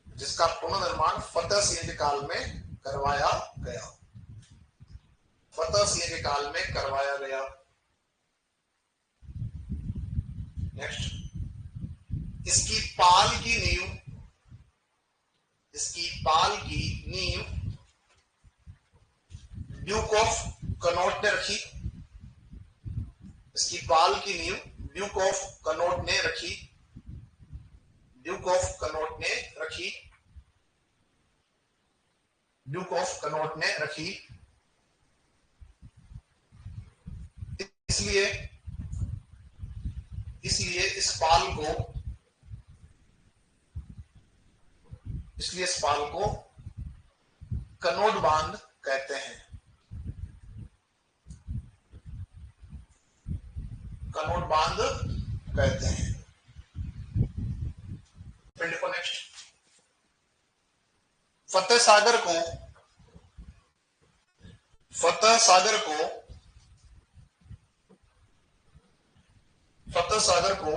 जिसका पुनर्निर्माण फतेह सिंह के काल में करवाया गया। फतेह सिंह के काल में करवाया गया। नेक्स्ट, इसकी पाल की नींव ड्यूक ऑफ कनॉट ने रखी। इसकी पाल की नींव ड्यूक ऑफ कनॉट ने रखी। ड्यूक ऑफ कनॉट ने रखी। इसलिए इस पाल को कनॉट बांध कहते हैं। कनॉट बांध कहते हैं। फिर देखो नेक्स्ट, फतेह सागर को फतेह सागर को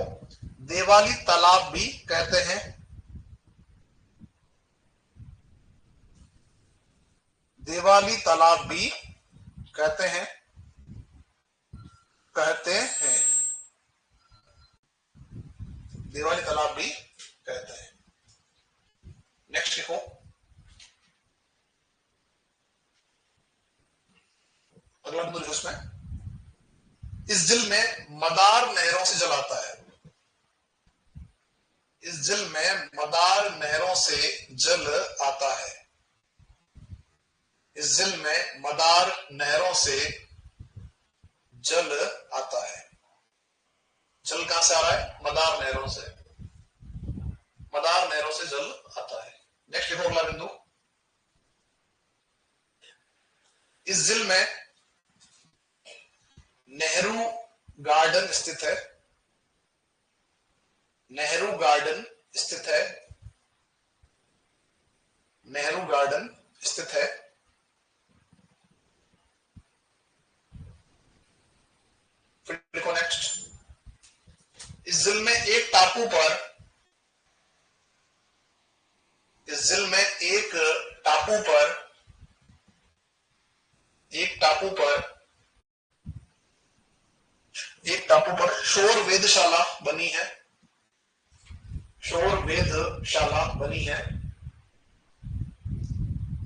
देवाली तालाब भी कहते हैं। देवाली तालाब भी कहते हैं। देवाली तालाब भी कहते हैं। नेक्स्ट देखो, अगला बिंदु लिखो इसमें, इस झील में मदार नहरों से जल आता है। इस झील में मदार नहरों से जल आता है। इस झील में मदार नहरों से जल आता है। जल कहां से आ रहा है? मदार नहरों से। मदार नहरों से जल आता है। नेक्स्ट देखो अगला बिंदु, इस झील में नेहरू गार्डन स्थित है। नेहरू गार्डन स्थित है। नेहरू गार्डन स्थित है। फिर देखो नेक्स्ट, इस झील में एक टापू पर, इस झील में एक टापू पर, एक टापू पर शोर वेधशाला बनी है। शोर वेधशाला बनी है।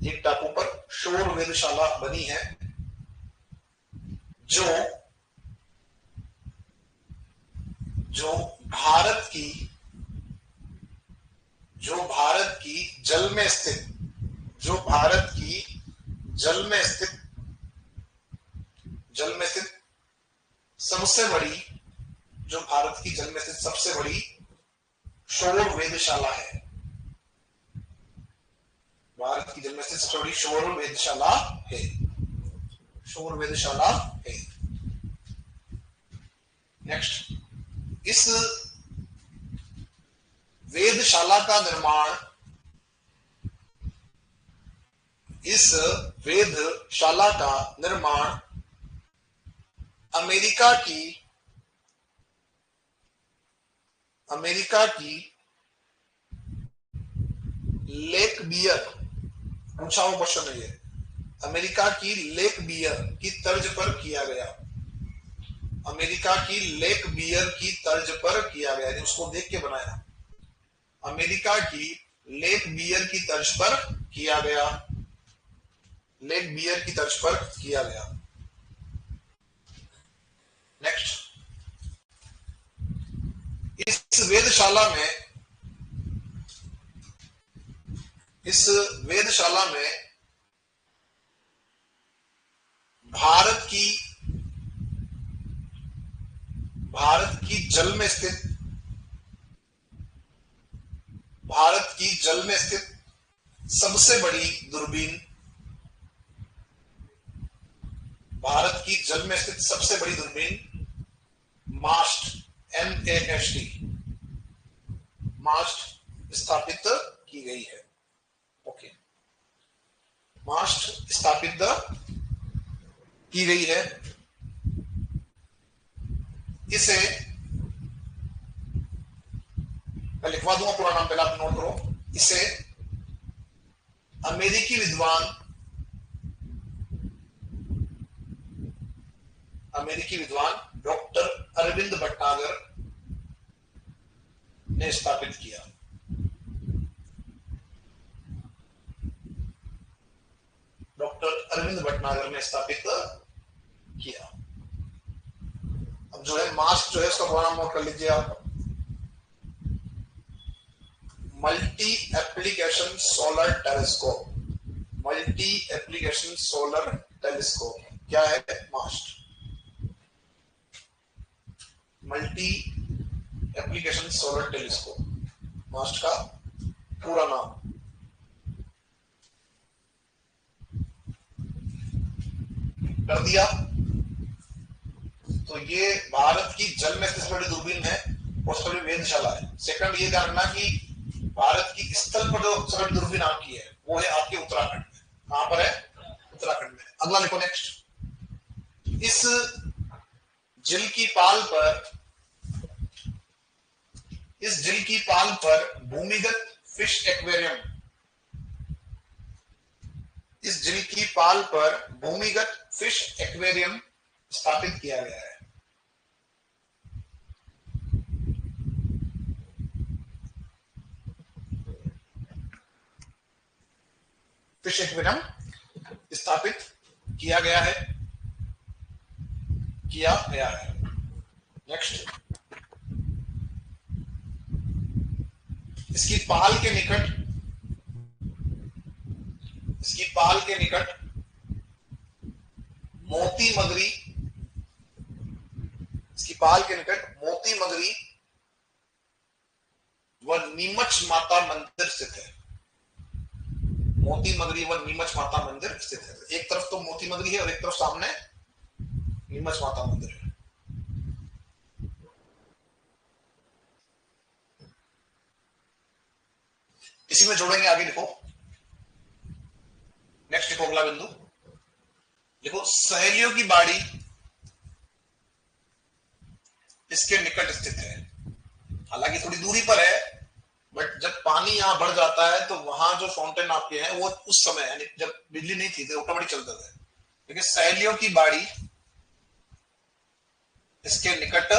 एक टापू पर शोर वेधशाला बनी है, जो भारत की जल में स्थित, जो भारत की जल में स्थित सबसे बड़ी, जो भारत की जल में स्थित सबसे बड़ी शोर वेधशाला है। भारत की जल में स्थित सबसे बड़ी शोर वेधशाला है। शोर वेधशाला है। नेक्स्ट, इस वेधशाला का निर्माण, इस वेधशाला का निर्माण अमेरिका की लेक बियर, पूछा हुआ क्वेश्चन है ये, अमेरिका की लेक बियर की तर्ज पर किया गया। अमेरिका की लेक बियर की तर्ज पर किया गया, उसको देख के बनाया। अमेरिका की लेक बियर की तर्ज पर किया गया। लेक बियर की तर्ज पर किया गया। नेक्स्ट, इस वेधशाला में भारत की जल में स्थित, भारत की जल में स्थित सबसे बड़ी दूरबीन, भारत की जल में स्थित सबसे बड़ी दूरबीन मास्ट, MAST, मास्ट स्थापित की गई है। ओके, मास्ट स्थापित की गई है। इसे मैं लिखवा दूंगा पूरा नाम, पहले आप नोट करो। इसे अमेरिकी विद्वान डॉक्टर अरविंद भटनागर ने स्थापित किया। डॉक्टर अरविंद भटनागर ने स्थापित किया। अब जो है मास्क जो है उसका पूरा नाम नोट कर लीजिए आप, multi application solar telescope. Multi application solar telescope क्या है? मास्ट। मल्टी एप्लीकेशन सोलर टेलीस्कोप, मास्ट का पूरा नाम। कर दिया। तो ये भारत की जल में सबसे बड़ी दूरबीन है और सबसे बड़ी वेधशाला है। सेकंड ये ध्यान रखना कि भारत की स्थल पर जो सबसे बड़ी दूरबीन आपकी है वो है आपके उत्तराखंड में। कहां पर है? उत्तराखंड में। अगला लिखो नेक्स्ट। इस झील की पाल पर, इस झील की पाल पर भूमिगत फिश एक्वेरियम, इस झील की पाल पर भूमिगत फिश एक्वेरियम स्थापित किया गया है। फिश एक्वेरियम स्थापित किया गया है, किया गया है। नेक्स्ट, इसकी पाल के निकट, इसकी पाल के निकट मोती मगरी, इसकी पाल के निकट मोती मगरी व नीमच माता मंदिर स्थित है। मोती मगरी व नीमच माता मंदिर स्थित है। एक तरफ तो मोती मगरी है और एक तरफ सामने नीमच माता मंदिर है। इसी में जोड़ेंगे आगे। लिखो नेक्स्ट, लिखो अगला बिंदु, लिखो सहेलियों की बाड़ी इसके निकट स्थित है। हालांकि थोड़ी दूरी पर है, बट जब पानी यहां बढ़ जाता है तो वहां जो फाउंटेन आपके हैं वो उस समय, यानी जब बिजली नहीं थी तो ऑटोमेटिक चलते थे। लेकिन सहेलियों की बाड़ी इसके निकट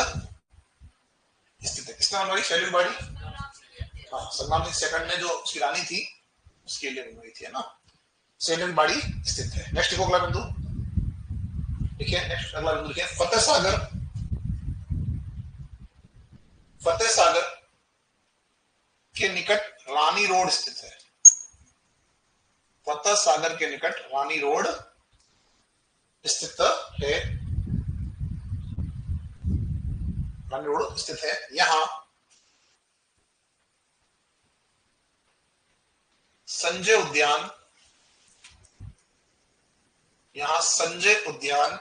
स्थित है। किसने बनवाई सहेलियों की बाड़ी? हाँ, सलमान सिंह सेकंड ने जो उसकी रानी थी उसके लिए बनवाई थी, है ना। सहेलियों की बाड़ी स्थित है। नेक्स्ट लिखो अगला बिंदु, देखिए नेक्स्ट अगला बिंदु लिखिए फतेह सागर, फतेह सागर के निकट रानी रोड स्थित है। फतेह सागर के निकट रानी रोड स्थित है, रानी रोड स्थित है। यहां संजय उद्यान, यहां संजय उद्यान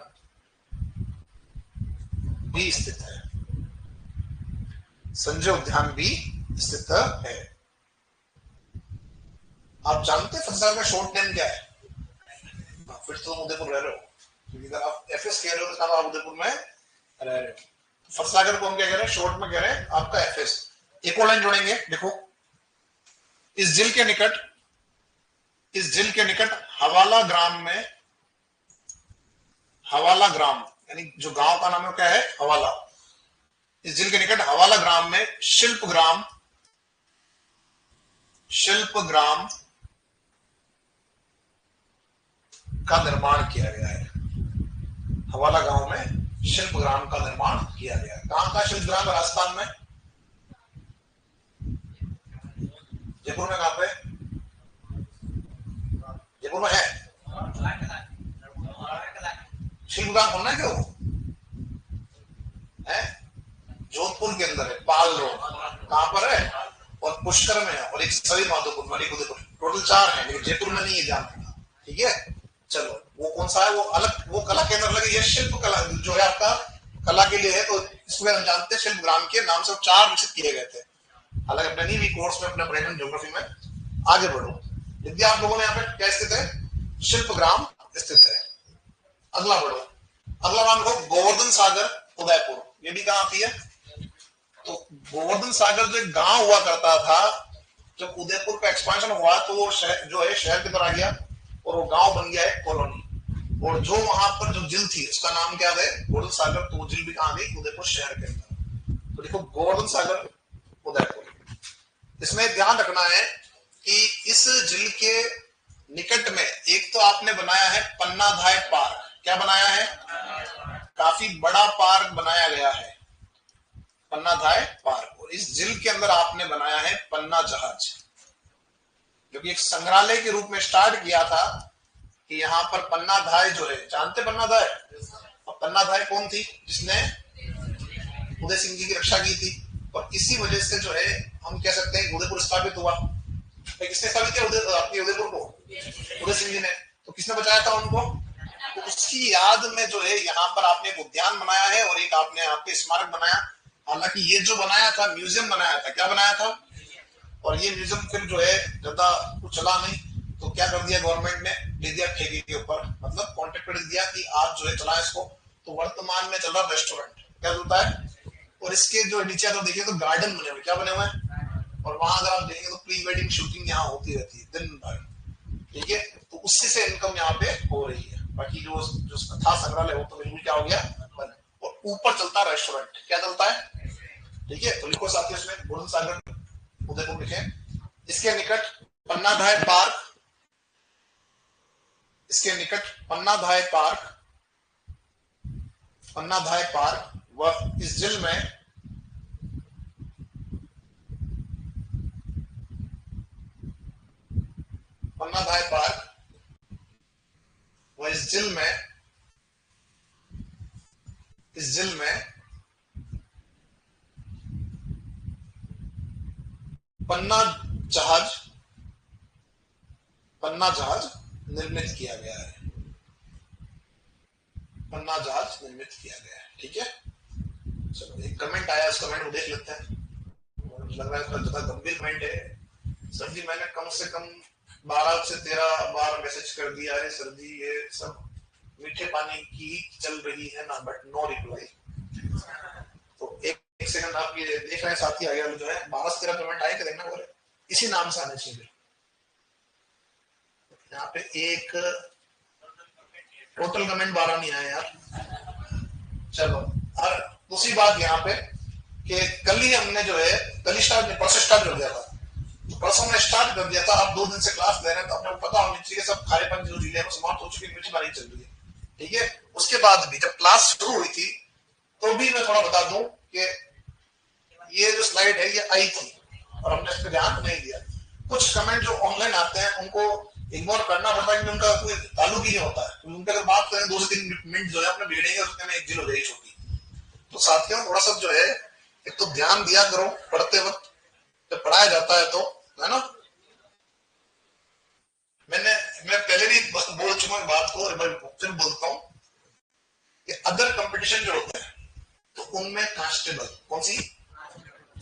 भी स्थित है, संजय उद्यान भी स्थित है। आप जानते हैं फतेह सागर का शॉर्ट नेम क्या है? फिर तो तुम उदयपुर रह रहे हो, क्योंकि अगर आप एफएस कह रहे हो तो आप उदयपुर में रह रहे हो। फतेह सागर को हम क्या कह रहे हैं? शॉर्ट में कह रहे हैं आपका एफएस। एक और लाइन जोड़ेंगे, देखो इस झील के निकट, इस झील के निकट हवाला ग्राम में, हवाला ग्राम यानी जो गांव का नाम है क्या है? हवाला। इस झील के निकट हवाला ग्राम में शिल्प ग्राम, शिल्प ग्राम का निर्माण किया गया है। हवाला गांव में शिल्प ग्राम का निर्माण किया गया है। कहां का शिल्प ग्राम? राजस्थान में। जयपुर में कहां पे? जयपुर में है शिल्प ग्राम। होना है क्या वो? है जोधपुर के अंदर है, पाल रोड। कहां पर है? और पुष्कर में है, और एक सभी माधोपुर में, उदयपुर। टोटल 4 है, लेकिन जयपुर में नहीं है, जानते हैं। ठीक है, चलो वो कौन सा है? वो अलग, वो कला केंद्र अलग है। ये शिल्प कला जो है आपका कला के लिए है, तो इसमें हम जानते हैं शिल्प ग्राम के नाम से 4 विकसित किए गए थे। हालांकि अपने नहीं भी कोर्स में, अपने पढ़ेंगे ज्योग्राफी में। आगे बढ़ो, यदि आप लोगों ने यहाँ पे क्या स्थित है? शिल्प ग्राम स्थित है। अगला बढ़ो, अगला नाम को गोवर्धन सागर उदयपुर। ये भी कहां आती है? तो गोवर्धन सागर जो गांव हुआ करता था, जब उदयपुर का एक्सपांशन हुआ तो वो शहर जो है शहर के अंदर आ गया और वो गांव बन गया है कॉलोनी। और जो वहां पर जो झील थी उसका नाम क्या है? गोवर्धन सागर। तो वो झील भी कहां गई? उदयपुर शहर के अंदर। तो देखो गोवर्धन सागर उदयपुर। इसमें ध्यान रखना है कि इस झील के निकट में एक तो आपने बनाया है पन्नाधाय पार्क। क्या बनाया है? काफी बड़ा पार्क बनाया गया है, पन्नाधाय पार्क। और इस झील के अंदर आपने बनाया है पन्ना जहाज, जो कि एक संग्रहालय के रूप में स्टार्ट किया था कि यहाँ पर पन्नाधाय जो है, जानते पन्नाधाय? और पन्नाधाय कौन थी? जिसने उदय सिंह जी की रक्षा की थी। और इसी वजह से जो है हम कह सकते हैं उदयपुर स्थापित हुआ। किसने स्थापित किया आपके उदयपुर को? उदय सिंह जी ने। तो किसने बचाया था उनको? तो उसकी याद में जो है यहाँ पर आपने एक उद्यान बनाया है और एक आपने यहाँ पे स्मारक बनाया। हालांकि ये जो बनाया था म्यूजियम बनाया था। क्या बनाया था? और ये म्यूजियम फिर जो है ज्यादा कुछ चला नहीं, तो क्या कर दिया गवर्नमेंट ने? लिख दिया ठेके के ऊपर, मतलब कॉन्ट्रैक्ट लिख दिया कि आप जो है चलाएं इसको। तो वर्तमान में चल रहा रेस्टोरेंट, क्या होता है, और इसके जो नीचे अगर देखिए तो गार्डन बने हुए, क्या बने हुए हैं, और वहां अगर आप देखेंगे तो प्री वेडिंग शूटिंग यहाँ होती रहती है दिन भर, ठीक है। तो उससे से इनकम यहाँ पे हो रही है। बाकी जो जो था संग्रहालय वो तो बिल्कुल क्या हो गया बंद। और ऊपर चलता है रेस्टोरेंट, क्या चलता है, ठीक है। तो लिखो साथी उसमें गुरु सागर उदयपुर लिखे। इसके निकट पन्नाधाय पार्क, इसके निकट पन्नाधाय पार्क, पन्नाधाय पार्क व इस जिल में पन्नाधाय पार्क व इस जिल में, इस जिल में पन्ना जहाज, पन्ना जहाज निर्मित किया गया है, पन्ना जहाज निर्मित किया गया है, ठीक है। चलो एक कमेंट आया, उस कमेंट को देख लेते हैं। लग रहा है इसका ज्यादा गंभीर कमेंट है। सर जी मैंने कम से कम 12 से 13 बार मैसेज कर दिया है सर जी, ये सब मीठे पानी की चल रही है ना, बट नो रिप्लाई। तो एक सेकंड आप ये देख रहे हैं साथी, आगे जो है 12 से 13 कमेंट आए, देखना बोले इसी नाम से आने चाहिए। यहाँ पे एक टोटल कमेंट 12 नहीं आए यार। चलो, और दूसरी बात यहाँ पे कि कल ही हमने जो है, कल स्टार्ट, परसों स्टार्ट कर दिया था, तो परसों में स्टार्ट कर दिया था। आप 2 दिन से क्लास ले रहे हैं तो आपको पता होनी चाहिए सब खारेपन जो चीजें समाप्त हो चुकी है, मीठी पानी चल रही है, ठीक है। उसके बाद भी जब क्लास शुरू हुई थी तो भी मैं थोड़ा बता दूं कि ये जो स्लाइड है ये आई थी और हमने इस पर ध्यान नहीं दिया। कुछ कमेंट जो ऑनलाइन आते हैं उनको इग्नोर करना पड़ता है, उनका कोई ताल्लुक ही नहीं होता है। उनके अगर बात करें 2 से 3 मिनट जो है अपने बिगड़ेंगे, उसके में एक जिल हो जाएगी छोटी। तो साथियों थोड़ा सा जो है एक तो ध्यान दिया करो पढ़ते वक्त, जब पढ़ाया जाता है तो, है ना। मैं पहले भी बोल चुका हूँ बात को, और मैं फिर बोलता हूँ कि अदर कंपटीशन जो होते हैं तो उनमें कांस्टेबल, कौन सी,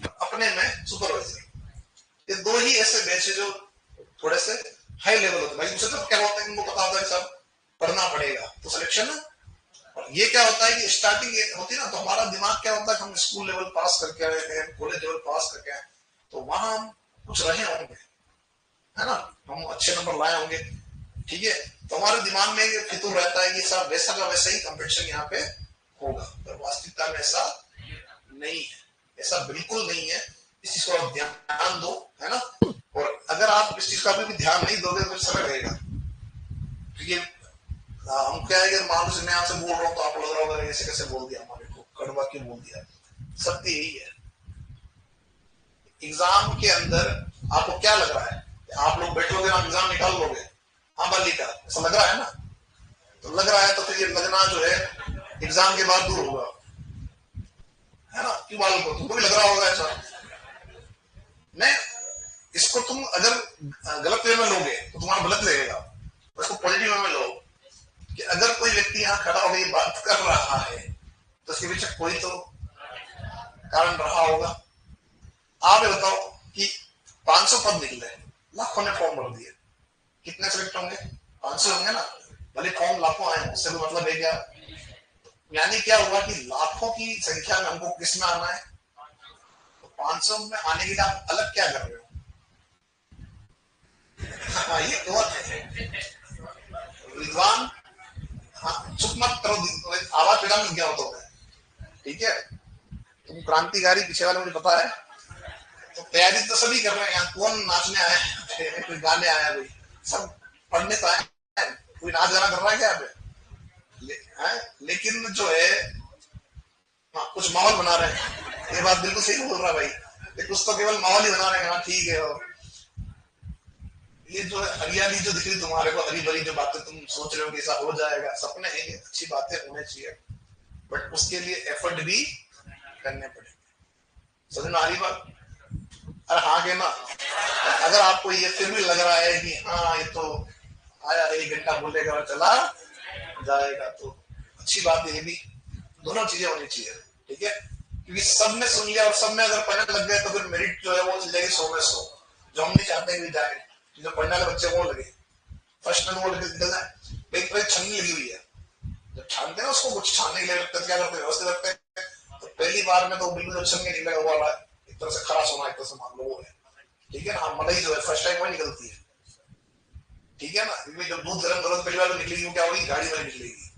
अपने में सुपरवाइजर, ये 2 ही ऐसे बैच है जो थोड़े से हाई लेवल होते हैं। भाई दूसरे तो क्या होता है, इनको पता होता है सब पढ़ना पड़ेगा तो सिलेक्शन है। और ये क्या होता है कि स्टार्टिंग होती है ना, तो हमारा दिमाग क्या होता है, हम स्कूल लेवल पास करके आए हैं, कॉलेज लेवल पास करके आए, तो वहां हम कुछ रहे होंगे, है ना, हम अच्छे नंबर लाए होंगे, ठीक है। तो हमारे दिमाग में ये फितूर रहता है कि सब वैसा का वैसा ही कंपटीशन यहाँ पे होगा, पर वास्तविकता में ऐसा नहीं है, ऐसा बिल्कुल नहीं है। इस चीज को आप ध्यान दो, है ना। और अगर आप इस चीज का भी ध्यान नहीं दोगे तो समय लगेगा, क्योंकि हम क्या है कि मान लो मैं आपसे बोल रहा हूँ तो आप लग रहा होगा ऐसे कैसे बोल दिया, हमारे को कड़वा क्यों बोल दिया। सत्य यही है, एग्जाम के अंदर आपको क्या लग रहा है, आप लोग बैठोगे आप एग्जाम निकाल लोगे, हाँ बालिका ऐसा लग रहा है ना, तो लग रहा है तो फिर ये लगना जो है एग्जाम के बाद दूर होगा, है ना। क्यों मालूम को तुमको भी लग रहा होगा ऐसा, नहीं। इसको तुम अगर गलत वे में लोगे तो तुम्हारा गलत लगेगा, इसको पॉजिटिव वे में लो कि अगर कोई व्यक्ति यहाँ खड़ा होकर बात कर रहा है तो इसके पीछे कोई तो कारण रहा होगा। आप ये बताओ कि 500 पद निकले, लाखों ने फॉर्म भर दिए, कितने सिलेक्ट होंगे, 500 होंगे ना, भले फॉर्म लाखों आए, उससे भी मतलब है क्या, यानी क्या हुआ कि लाखों की संख्या में हमको किस में आना है, तो 500 में आने के लिए आप अलग क्या कर रहे हो। हाँ, ये विद्वान, हाँ, चुप मत करो, आवाज पेड़ा में क्या होता है, ठीक है। तुम क्रांतिकारी पीछे वाले मुझे पता है, तो तैयारी तो सभी कर रहे हैं, यहाँ कौन नाचने आया है, कोई गाने आया, कोई सब पढ़ने तो आए, कोई नाच गाना कर रहा है क्या यहाँ पे, लेकिन जो है हाँ, कुछ माहौल बना रहे हैं, ये बात बिल्कुल सही बोल रहा है भाई, कुछ तो केवल माहौल ही बना रहे हैं, हाँ ठीक है। और ये जो हरियाली जो दिख रही तुम्हारे को, हरी भरी जो बातें तुम सोच रहे हो कि ऐसा हो जाएगा, सपने हैं, ये अच्छी बातें होने चाहिए, बट उसके लिए एफर्ट भी करने पड़ेंगे, समझ में आ रही बात। अरे हाँ के ना, अगर आपको ये फिर भी लग रहा है कि हाँ ये तो आया 1 घंटा बोलेगा और चला जाएगा, तो अच्छी बात है, ये भी दोनों चीजें होनी चाहिए, ठीक है। क्योंकि सब ने सुन लिया और सब में अगर पढ़ने लग गए तो फिर मेरिट जो है वो चल जाएगी 100 में 100, जो हम नहीं चाहते कि जाए, जो पढ़ने वाले बच्चे वो लगे, फर्स्ट में तो वो निकल जाए, लेकिन पहले छन्नी लगी हुई है, जब छानते हैं उसको, कुछ छानने के लिए रखते हैं, क्या करते हैं व्यवस्थित रखते हैं, तो पहली बार में तो बिल्कुल जब छन्नी नहीं लगा हुआ, एक तरह से खरा सोना एक तरह से मान लो वो है, ठीक है ना। हाँ, मलाई जो है फर्स्ट टाइम वही निकलती है, ठीक है ना, क्योंकि जब दूध गर्म करो तो पहली बार तो निकलेगी, क्या होगी, गाढ़ी वाली निकलेगी,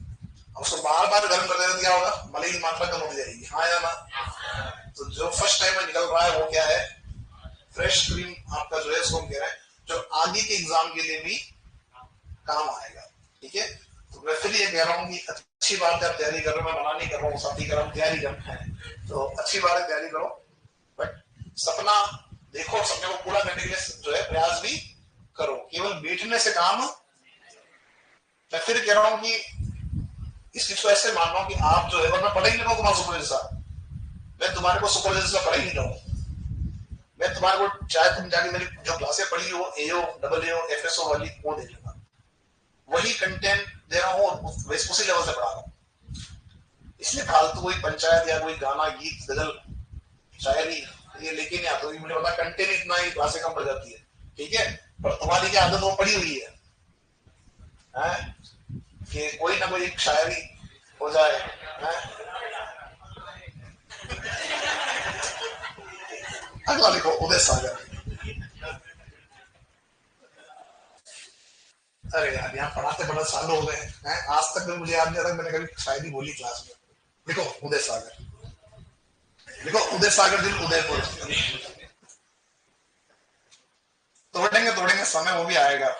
उसको बार बार गर्म करते रहते क्या होगा, मलाई की मात्रा कम होती जाएगी, हाँ या ना। तो जो फर्स्ट टाइम में निकल रहा है वो क्या है, फ्रेश क्रीम आपका जो है, उसको हम कह रहे हैं जो आगे के एग्जाम के लिए भी काम आएगा, ठीक है। तो मैं फिर ये कह रहा हूँ कि अच्छी बात है आप तैयारी कर रहे हो, मैं मना नहीं कर रहा हूँ, साथी कर तैयारी करना है तो अच्छी बात है, तैयारी करो, बट सपना देखो, सपने को पूरा करने के लिए जो है प्रयास भी करो, केवल बैठने से काम। मैं फिर कह रहा हूँ कि इस चीज को ऐसे मान लो कि आप जो है, वरना पढ़ा ही नहीं रहो तुम्हारा सुपरवाइजर साहब, मैं तुम्हारे को सुपरवाइजर से पढ़ा ही नहीं रहा हूँ, मैं तुम्हारे को चाहे तुम जाके मेरी जो क्लासें पढ़ी हो एओ डबल एओ एफएसओ वाली वो दे दूंगा, वही कंटेंट दे रहा हूँ और उसी लेवल से पढ़ा रहा हूँ, इसलिए फालतू कोई पंचायत या कोई गाना गीत गजल शायरी ये लेके नहीं आता, मुझे पता कंटेंट इतना ही क्लासे कम पड़ जाती है, ठीक है, पर तुम्हारी क्या आदत वो पड़ी हुई है कि कोई ना कोई शायरी हो जाए, अगला लिखो उदय सागर, अरे यार यहाँ पढ़ाते पढ़ाते साल हो गए हैं, आज तक मुझे याद नहीं आता मैंने कभी शायरी बोली क्लास में। लिखो उदय सागर, लिखो उदय सागर दिल उदयपुर, तोड़ेंगे तोड़ेंगे समय वो भी आएगा,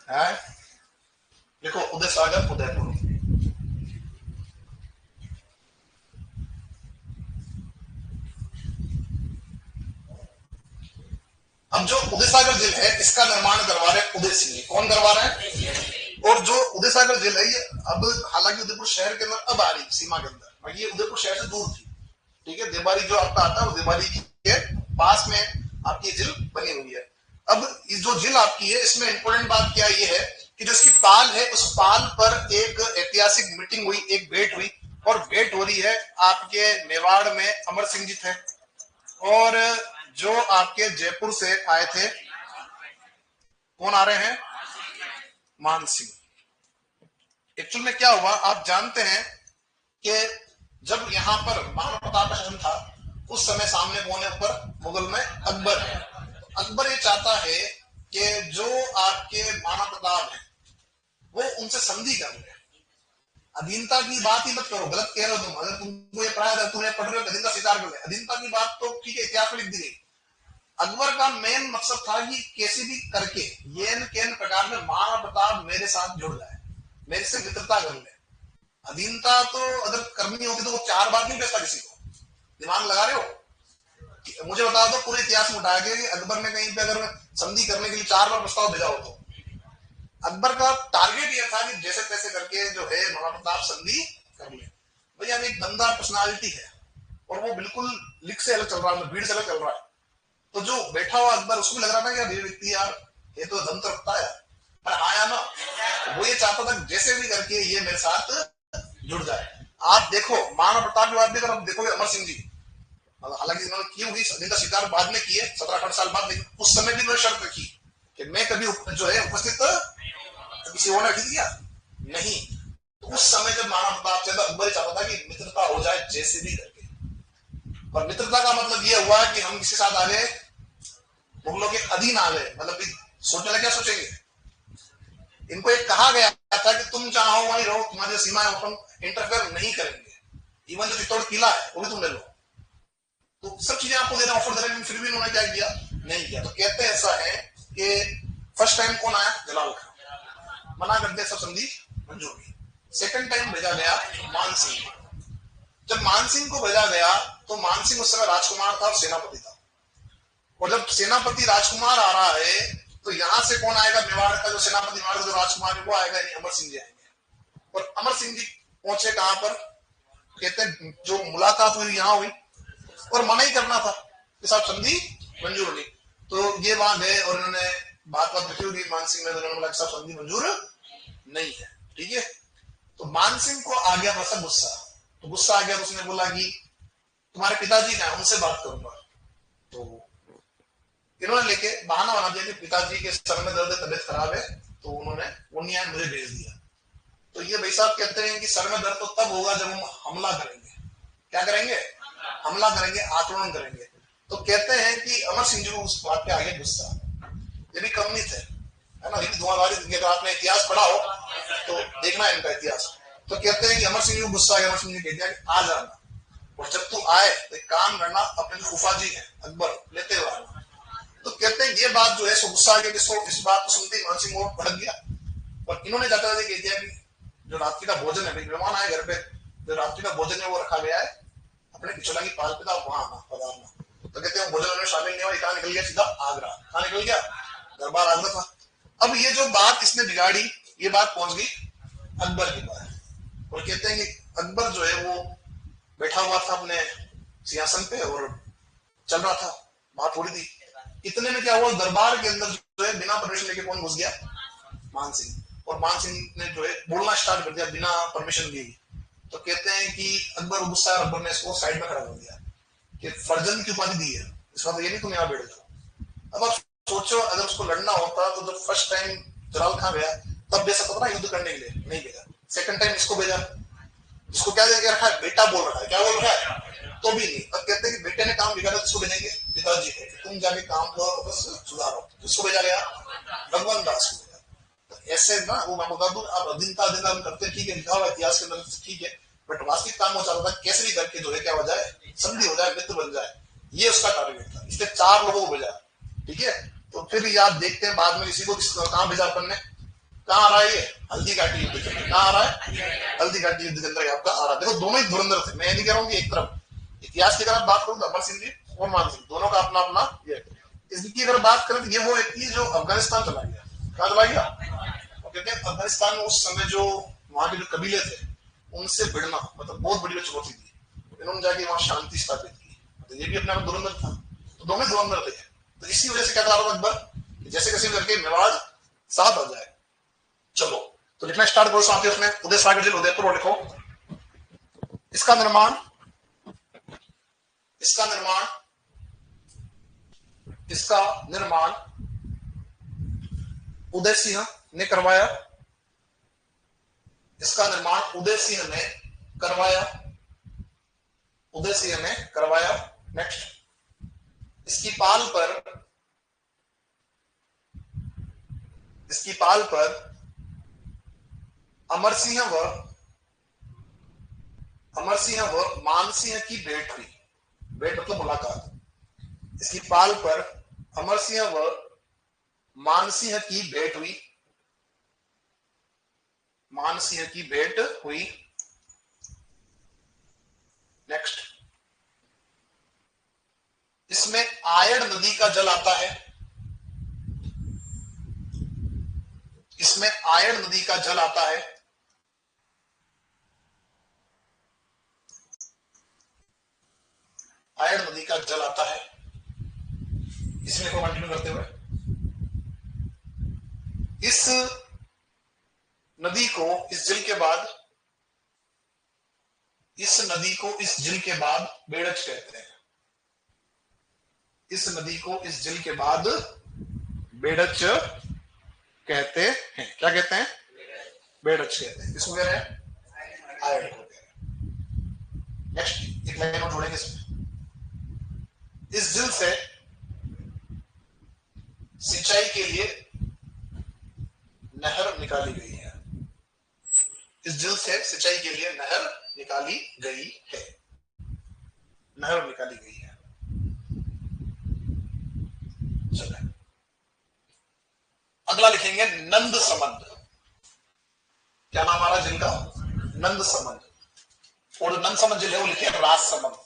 है लिखो उदय सागर उदयपुर। अब जो उदय सागर जेल है इसका निर्माण करवा रहे उदय सिंह, कौन करवा रहे हैं, और जो उदय सागर जेल है ये अब हालांकि उदयपुर शहर के अंदर अब आ रही सीमा के अंदर, ये उदयपुर शहर से दूर थी, ठीक है, देवारी जो आपका आता है देवारी के पास में आपकी जेल बनी हुई है। अब जो जेल आपकी है इसमें इंपॉर्टेंट बात क्या ये है कि जो इसकी पाल है उस पाल पर एक ऐतिहासिक मीटिंग हुई, एक भेंट हुई, और भेंट हो रही है आपके मेवाड़ में अमर सिंह जी थे, और जो आपके जयपुर से आए थे, कौन आ रहे हैं, मान सिंह। एक्चुअल में क्या हुआ आप जानते हैं कि जब यहाँ पर महाराणा प्रताप का शासन था उस समय सामने कोने पर मुगल में अकबर है, अकबर ये चाहता है कि जो आपके महाराणा प्रताप है वो उनसे संधि कर ले, अधीनता की बात ही मत करो, गलत कह रहे हो तुम, अगर तुमको ये पढ़ा तुम्हें पढ़ रहे हो अधीनता स्वीकार कर ले, अधीनता की बात तो ठीक है इतिहास में लिख दी गई, अकबर का मेन मकसद था कि कैसे भी करके ये प्रकार में महाराणा प्रताप मेरे साथ जुड़ जाए, मेरे से मित्रता कर ले, अधीनता तो अगर करनी होती तो वो 4 बार नहीं भेजता किसी को, दिमाग लगा रहे हो, मुझे बता दो पूरे इतिहास में उठा के अकबर ने कहीं पे अगर संधि करने के लिए 4 बार प्रस्ताव भेजा हो तो अकबर का टारगेट यह था कि जैसे तैसे करके जो है महाराणा प्रताप संधि कर ले, भैया एक गंदा पर्सनालिटी है और वो बिल्कुल लिख से अलग चल रहा है, भीड़ से अलग चल रहा है, तो जो बैठा हुआ अकबर उसको भी लग रहा था यार ये व्यक्ति यार ये तो दम तो रखता है, पर आया ना वो ये चाहता था जैसे भी करके ये मेरे साथ जुड़ जाए। आप देखो महाराणा प्रताप की बात भी अगर देखोगे अमर सिंह जी, हालांकि इन्होंने की होगी का शिकार बाद में किए 17-18 साल बाद, लेकिन उस समय भी उन्होंने शर्त रखी कि मैं कभी जो है उपस्थित किसी और ने रखी थी क्या, नहीं, तो उस समय जब महाराणा प्रताप से अकबर चाहता था कि मित्रता हो जाए जैसे भी करके, और मित्रता का मतलब यह हुआ कि हम किसी साथ आ गए मुगलों के अधीन आ गए, मतलब सोचने लगे क्या सोचेंगे, इनको एक कहा गया था कि तुम चाहो वहीं रहो, तुम्हारी सीमाएं हम इंटरफेयर नहीं करेंगे, इवन जो चित्तौड़ किला है वो भी तुम ले लो, तो सब चीजें आपको दे रहे ऑफर दे रहे, फिर भी उन्होंने क्या किया, नहीं किया, तो कहते हैं ऐसा है कि फर्स्ट टाइम कौन आया, जलाल खान, मना कर दिया, सब संधि मंजूर की, सेकंड टाइम भेजा गया मान सिंह, जब मान सिंह को भेजा गया तो मान सिंह उस समय राजकुमार था और सेनापति था, और जब सेनापति राजकुमार आ रहा है तो यहां से कौन आएगा, मेवाड़ का जो सेनापति मेवाड़ का जो राजकुमार है वो आएगा, नहीं अमर सिंह जी आएंगे, और अमर सिंह जी पहुंचे कहां पर, कहते हैं जो मुलाकात हुई यहां हुई और मना ही करना था कि साहब संधि मंजूर नहीं, तो ये वहां गए और इन्होंने बात रखी हुई मान सिंह ने, उन्होंने बोला साहब संधि मंजूर नहीं है, ठीक है, तो मान सिंह को आ गया बसा गुस्सा, तो गुस्सा आ गया तो उसने बोला कि तुम्हारे पिताजी का उनसे बात करूंगा, तो इन्होंने लेके बहाना बना दिया कि पिताजी के सर में दर्द है, तबीयत खराब है, तो उन्होंने वो नहीं आया, मुझे भेज दिया। तो ये भाई साहब कहते हैं कि सर में दर्द तो तब होगा जब हम हमला करेंगे। क्या करेंगे? हमला करेंगे, आक्रमण करेंगे। तो कहते हैं कि अमर सिंह जी को उस बात पे आगे गुस्सा, ये भी कम नहीं थे, है ना, ये भी धुआंधारी। अगर आपने इतिहास पढ़ा हो तो देखना है इनका इतिहास। तो कहते हैं कि अमर सिंह जी को गुस्सा आ गया, अमर सिंह जी ने कह दिया कि आ जाना, और जब तू आए तो एक काम करना, अपने जो फूफा जी है अकबर, लेते हुए आना। तो कहते हैं ये बात जो है सो गुस्सा आ गया, कि इस बात को सुनते ही मान सिंह और भड़क गया, और इन्होंने जाते जाते कह दिया कि जो रात्रि का भोजन है, मेहमान आए घर पे, जो रात्रि का भोजन है वो रखा गया है अपने पिछला की पाल पे, वहां आना, पधारना। तो कहते हैं भोजन में शामिल नहीं हुआ, कहां निकल गया? सीधा आगरा। कहां निकल गया? दरबार आगरा था। अब ये जो बात इसने बिगाड़ी, ये बात पहुंच गई अकबर के पास, और कहते हैं कि अकबर जो है वो बैठा हुआ था अपने सिंहासन पे और चल रहा था, बात हो रही थी। इतने में क्या हुआ, दरबार के अंदर जो है बिना परमिशन लेके कौन घुस गया? मान सिंह। और मान सिंह ने जो है बोलना स्टार्ट कर दिया बिना परमिशन लिए। तो कहते हैं कि अकबर गुस्सा है, अकबर ने इसको साइड में खड़ा कर दिया कि फर्जंद की उपाधि दी है, इसका तो ये नहीं तुम यहाँ बैठ जाओ। अब आप सोचो, अगर उसको लड़ना होता तो जब फर्स्ट टाइम जलाल खां गया तब भेजा था ना युद्ध करने के लिए, नहीं भेजा। सेकंड टाइम इसको भेजा, इसको क्या दे रखा है? बेटा बोल रखा है, क्या बोल रखा है? तो भी नहीं। अब कहते हैं कि बेटे ने काम बिगाड़ा, किसको भेजेंगे? पिताजी को, तुम जाके काम को सुधारो। किसको भेजा गया? भगवान दास को भेजा। तो ऐसे ना, वो मैं बता दूं, आप अधीनता हम करते हैं, ठीक है, लिखा हुआ इतिहास के अंदर, ठीक है, बट वास्तविक काम हो चाहता था कैसे भी करके जो है क्या हो जाए, संधि हो जाए, मित्र बन जाए, ये उसका टारगेट था। इसलिए 4 लोगों को भेजा, ठीक है। तो फिर आप देखते हैं बाद में इसी को कहां भेजा अपन ने, कहां आ रहा है ये? हल्दी घाटी युद्ध के अंदर। कहां आ रहा है? हल्दी घाटी युद्ध के अंदर आपका आ रहा है। देखो दोनों ही धुरंधर थे, मैं नहीं कह रहा हूं कि एक तरफ। इतिहास की अगर बात करूं तो अमर सिंह जी और मान सिंह दोनों का अपना अपना ये। इसकी अगर बात करें तो ये वो व्यक्ति जो अफगानिस्तान चला गया। कहां चला गया? कहते हैं अफगानिस्तान में उस समय जो वहां के जो कबीले थे उनसे भिड़ना मतलब बहुत बड़ी चुनौती थी। इन्होंने जाके वहां शांति स्थापित की, तो ये भी अपना धुरंधर था। तो दोनों धुरंधर थे। तो इसी वजह से क्या था अकबर, जैसे कैसे करके मेवाड़ साथ आ जाए। चलो तो लिखना स्टार्ट करो साथ ही उसमें उदय सागर जिला उदयपुर लिखो। इसका निर्माण इसका निर्माण इसका निर्माण उदय सिंह ने करवाया। इसका निर्माण उदय सिंह ने करवाया। उदय सिंह ने करवाया। नेक्स्ट, इसकी पाल पर अमर सिंह व मान सिंह की भेंट हुई। भेंट मतलब मुलाकात। इसकी पाल पर अमर सिंह व मान सिंह की भेंट हुई। मान सिंह की भेंट हुई। नेक्स्ट, इसमें आयड़ नदी का जल आता है। इसमें आयड़ नदी का जल आता है। आयड़ नदी का जल आता है। इसमें को कंटिन्यू करते हुए, इस नदी को इस झील के बाद बेड़च कहते हैं। इस नदी को इस झील के बाद बेड़च कहते हैं। क्या कहते हैं? बेड़च कहते हैं। इसको कह रहे हैं आयड़ को कह रहे हैं। नेक्स्ट एक लाइन और जोड़ेंगे इसमें। इस झील से सिंचाई के लिए नहर निकाली गई है। इस झील से सिंचाई के लिए नहर निकाली गई है। नहर निकाली गई है। चलिए अगला लिखेंगे नंद समंद। क्या नाम आ रहा है झील का? नंद समंद। और नंद समंद झील है वो लिखे राजसमंद।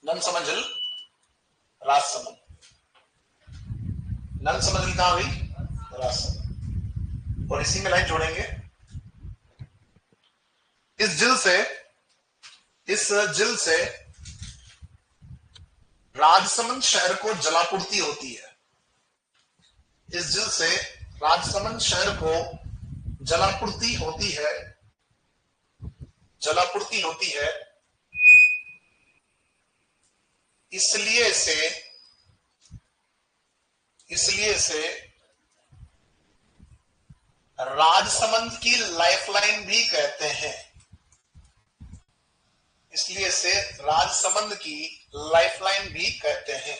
नंद समंद झील राजसमंद। नंद समंद झील कहां हुई? राजसमंद। और इसी में लाइन जोड़ेंगे, इस झील से राजसमंद शहर को जलापूर्ति होती है। इस झील से राजसमंद शहर को जलापूर्ति होती है। इसलिए इसे इसलिए से राजसमंद की लाइफलाइन भी कहते हैं। इसलिए से राजसमंद की लाइफलाइन भी कहते हैं।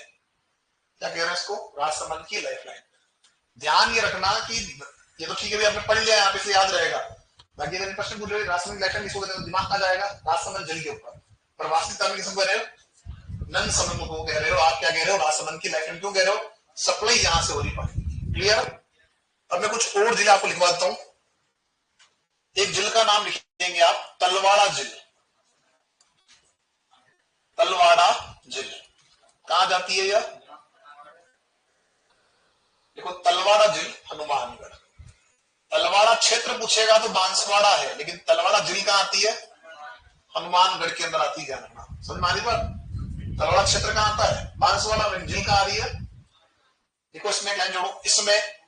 क्या कह रहे हैं इसको? राजसमंद की लाइफलाइन। ध्यान ये रखना कि ये तो ठीक है, आपने पढ़ लिया यहाँ पे, इसलिए याद रहेगा। बाकी अगर प्रश्न पूछ रहे राजसमंद की लाइफलाइन किसको कहते हैं, दिमाग कहां जाएगा? राजसमंद जल के ऊपर। प्रवासी तरण किसको कह रहे हो? नंद समंद को कह रहे हो। आप क्या कह रहे हो? राजसमंद की लाइफलाइन क्यों कह रहे हो? सप्लाई यहां से हो रही पानी। क्लियर? अब मैं कुछ और जिले आपको लिखवा देता हूं। एक जिले का नाम लिखेंगे आप, तलवाड़ा जिले। तलवाड़ा जिले कहां जाती है यह? देखो, तलवाड़ा जिले हनुमानगढ़। तलवाड़ा क्षेत्र पूछेगा तो बांसवाड़ा है, लेकिन तलवाड़ा जिले कहां आती है? हनुमानगढ़ के अंदर आती है। ध्यान रखना, समझ में आ रही बात? तलवाड़ा क्षेत्र कहां आता है? बांसवाड़ा में। जिले कहां आ रही है? देखो, इसमें क्या जोड़ो, इसमें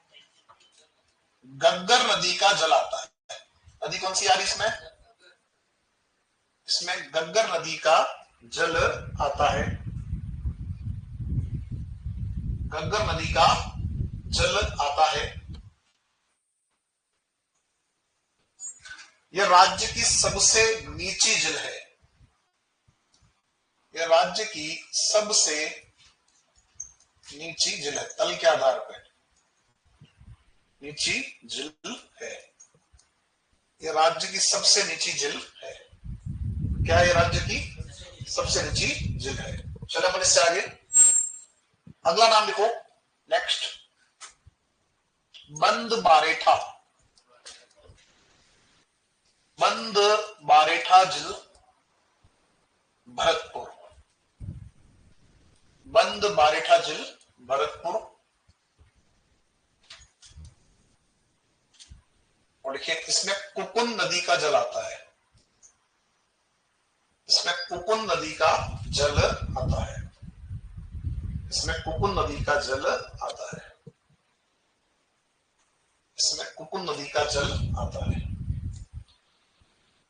गग्गर नदी का जल आता है। नदी कौन सी आ रही इसमें? इसमें गग्गर नदी का जल आता है। गग्गर नदी का जल आता है। यह राज्य की सबसे नीची झील है। यह राज्य की सबसे नीची झील है। तल के आधार पर नीची झील है। यह राज्य की सबसे नीची झील है। क्या है? राज्य की सबसे नीची झील है। चलो अपन इससे आगे अगला नाम लिखो। नेक्स्ट, बंद बारेठा। बंद बारेठा झील भरतपुर। बंद बारेठा झील भरतपुर। और देखिए, इसमें कुकुन नदी का जल आता है। इसमें कुकुन नदी का जल आता है। इसमें कुकुन नदी का जल आता है। इसमें कुकुन नदी का जल आता है।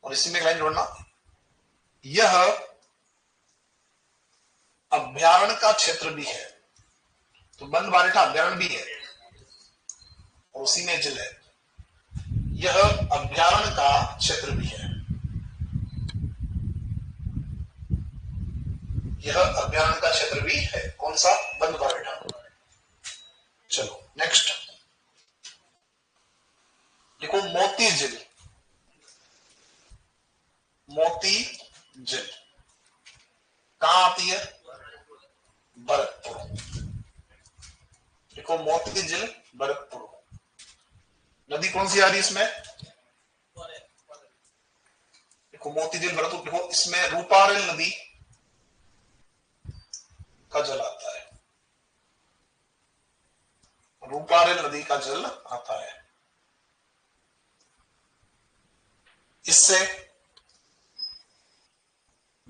और इसी में लाइन जोड़ना, यह अभ्यारण्य का क्षेत्र भी है। तो बंद बारेठा अभ्यारण्य भी है और उसी में जिल है। यह अभ्यारण्य का क्षेत्र भी है। यह अभ्यारण्य का क्षेत्र भी है। कौन सा? बंद बारेठा। चलो नेक्स्ट देखो, मोती झील। मोती झील कहां आती है? भरतपुर। देखो, मोती झील भरतपुर। नदी कौन सी आ रही है इसमें? देखो, मोती झील भरतपुर। देखो, इसमें रूपारेल नदी का जल आता है। रूपारेल नदी का जल आता है। इससे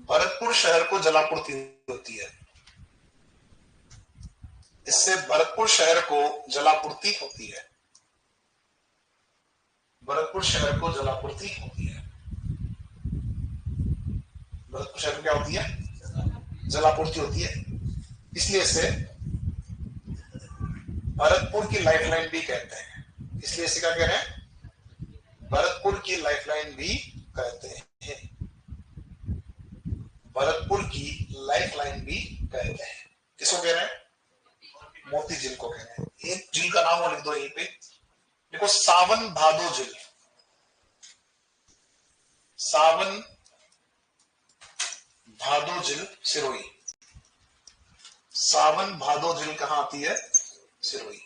भरतपुर शहर को जलापूर्ति होती है। इससे भरतपुर शहर को जलापूर्ति होती है। भरतपुर शहर को जलापूर्ति होती है। भरतपुर शहर में क्या होती है? जलापूर्ति होती है। इसलिए से भरतपुर की लाइफलाइन भी कहते हैं। इसलिए इसे क्या कह रहे हैं? भरतपुर की लाइफलाइन भी कहते हैं। भरतपुर की लाइफलाइन भी कहते हैं। किसको कह रहे हैं? मोती झील को कह रहे हैं। एक झील का नाम वो लिख दो यहीं पे। देखो, सावन भादो झील। सावन भादो झील सिरोही। सावन भादो झील कहां आती है? सिरोही।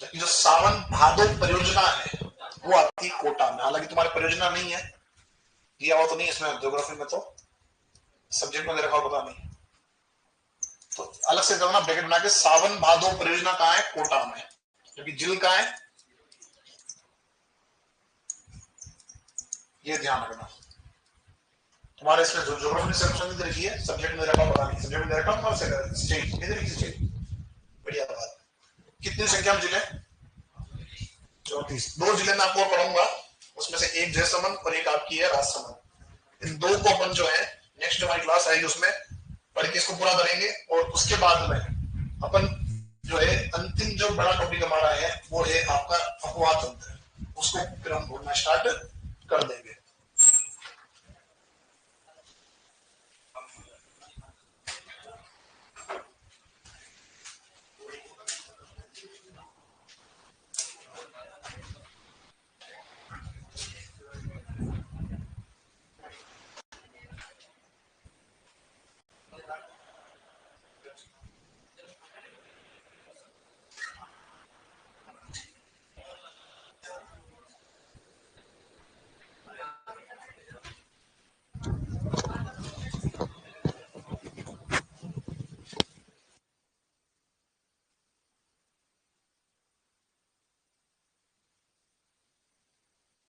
जबकि जो सावन भादो परियोजना है वो आती है कोटा में। हालांकि तुम्हारी परियोजना नहीं है, दिया हुआ तो नहीं इसमें, ज्योग्राफी में तो सब्जेक्ट में दे रखा पता नहीं, तो अलग से करना ब्रैकेट बना के। सावन भादो परियोजना कहां है? कोटा में। जबकि झील कहां है? ये ध्यान रखना। तुम्हारे इसमें जो ज्योग्राफी से क्वेश्चन दे रखी है, सब्जेक्ट में रखा पता नहीं, सब्जेक्ट में दे रखा तुम्हारे स्टेट इधर की स्टेट। बढ़िया बात। कितनी संख्या में जिले? 34। 2 जिले में आपको पढ़ाऊंगा, उसमें से एक जयसमंद और एक आपकी है राजसमंद। इन 2 को अपन जो है नेक्स्ट हमारी क्लास आएगी उसमें पढ़ के इसको पूरा करेंगे। और उसके बाद में अपन जो है अंतिम जो बड़ा टॉपिक हमारा है वो है आपका अपवाद तंत्र, उसको फिर हम बोलना स्टार्ट कर देंगे।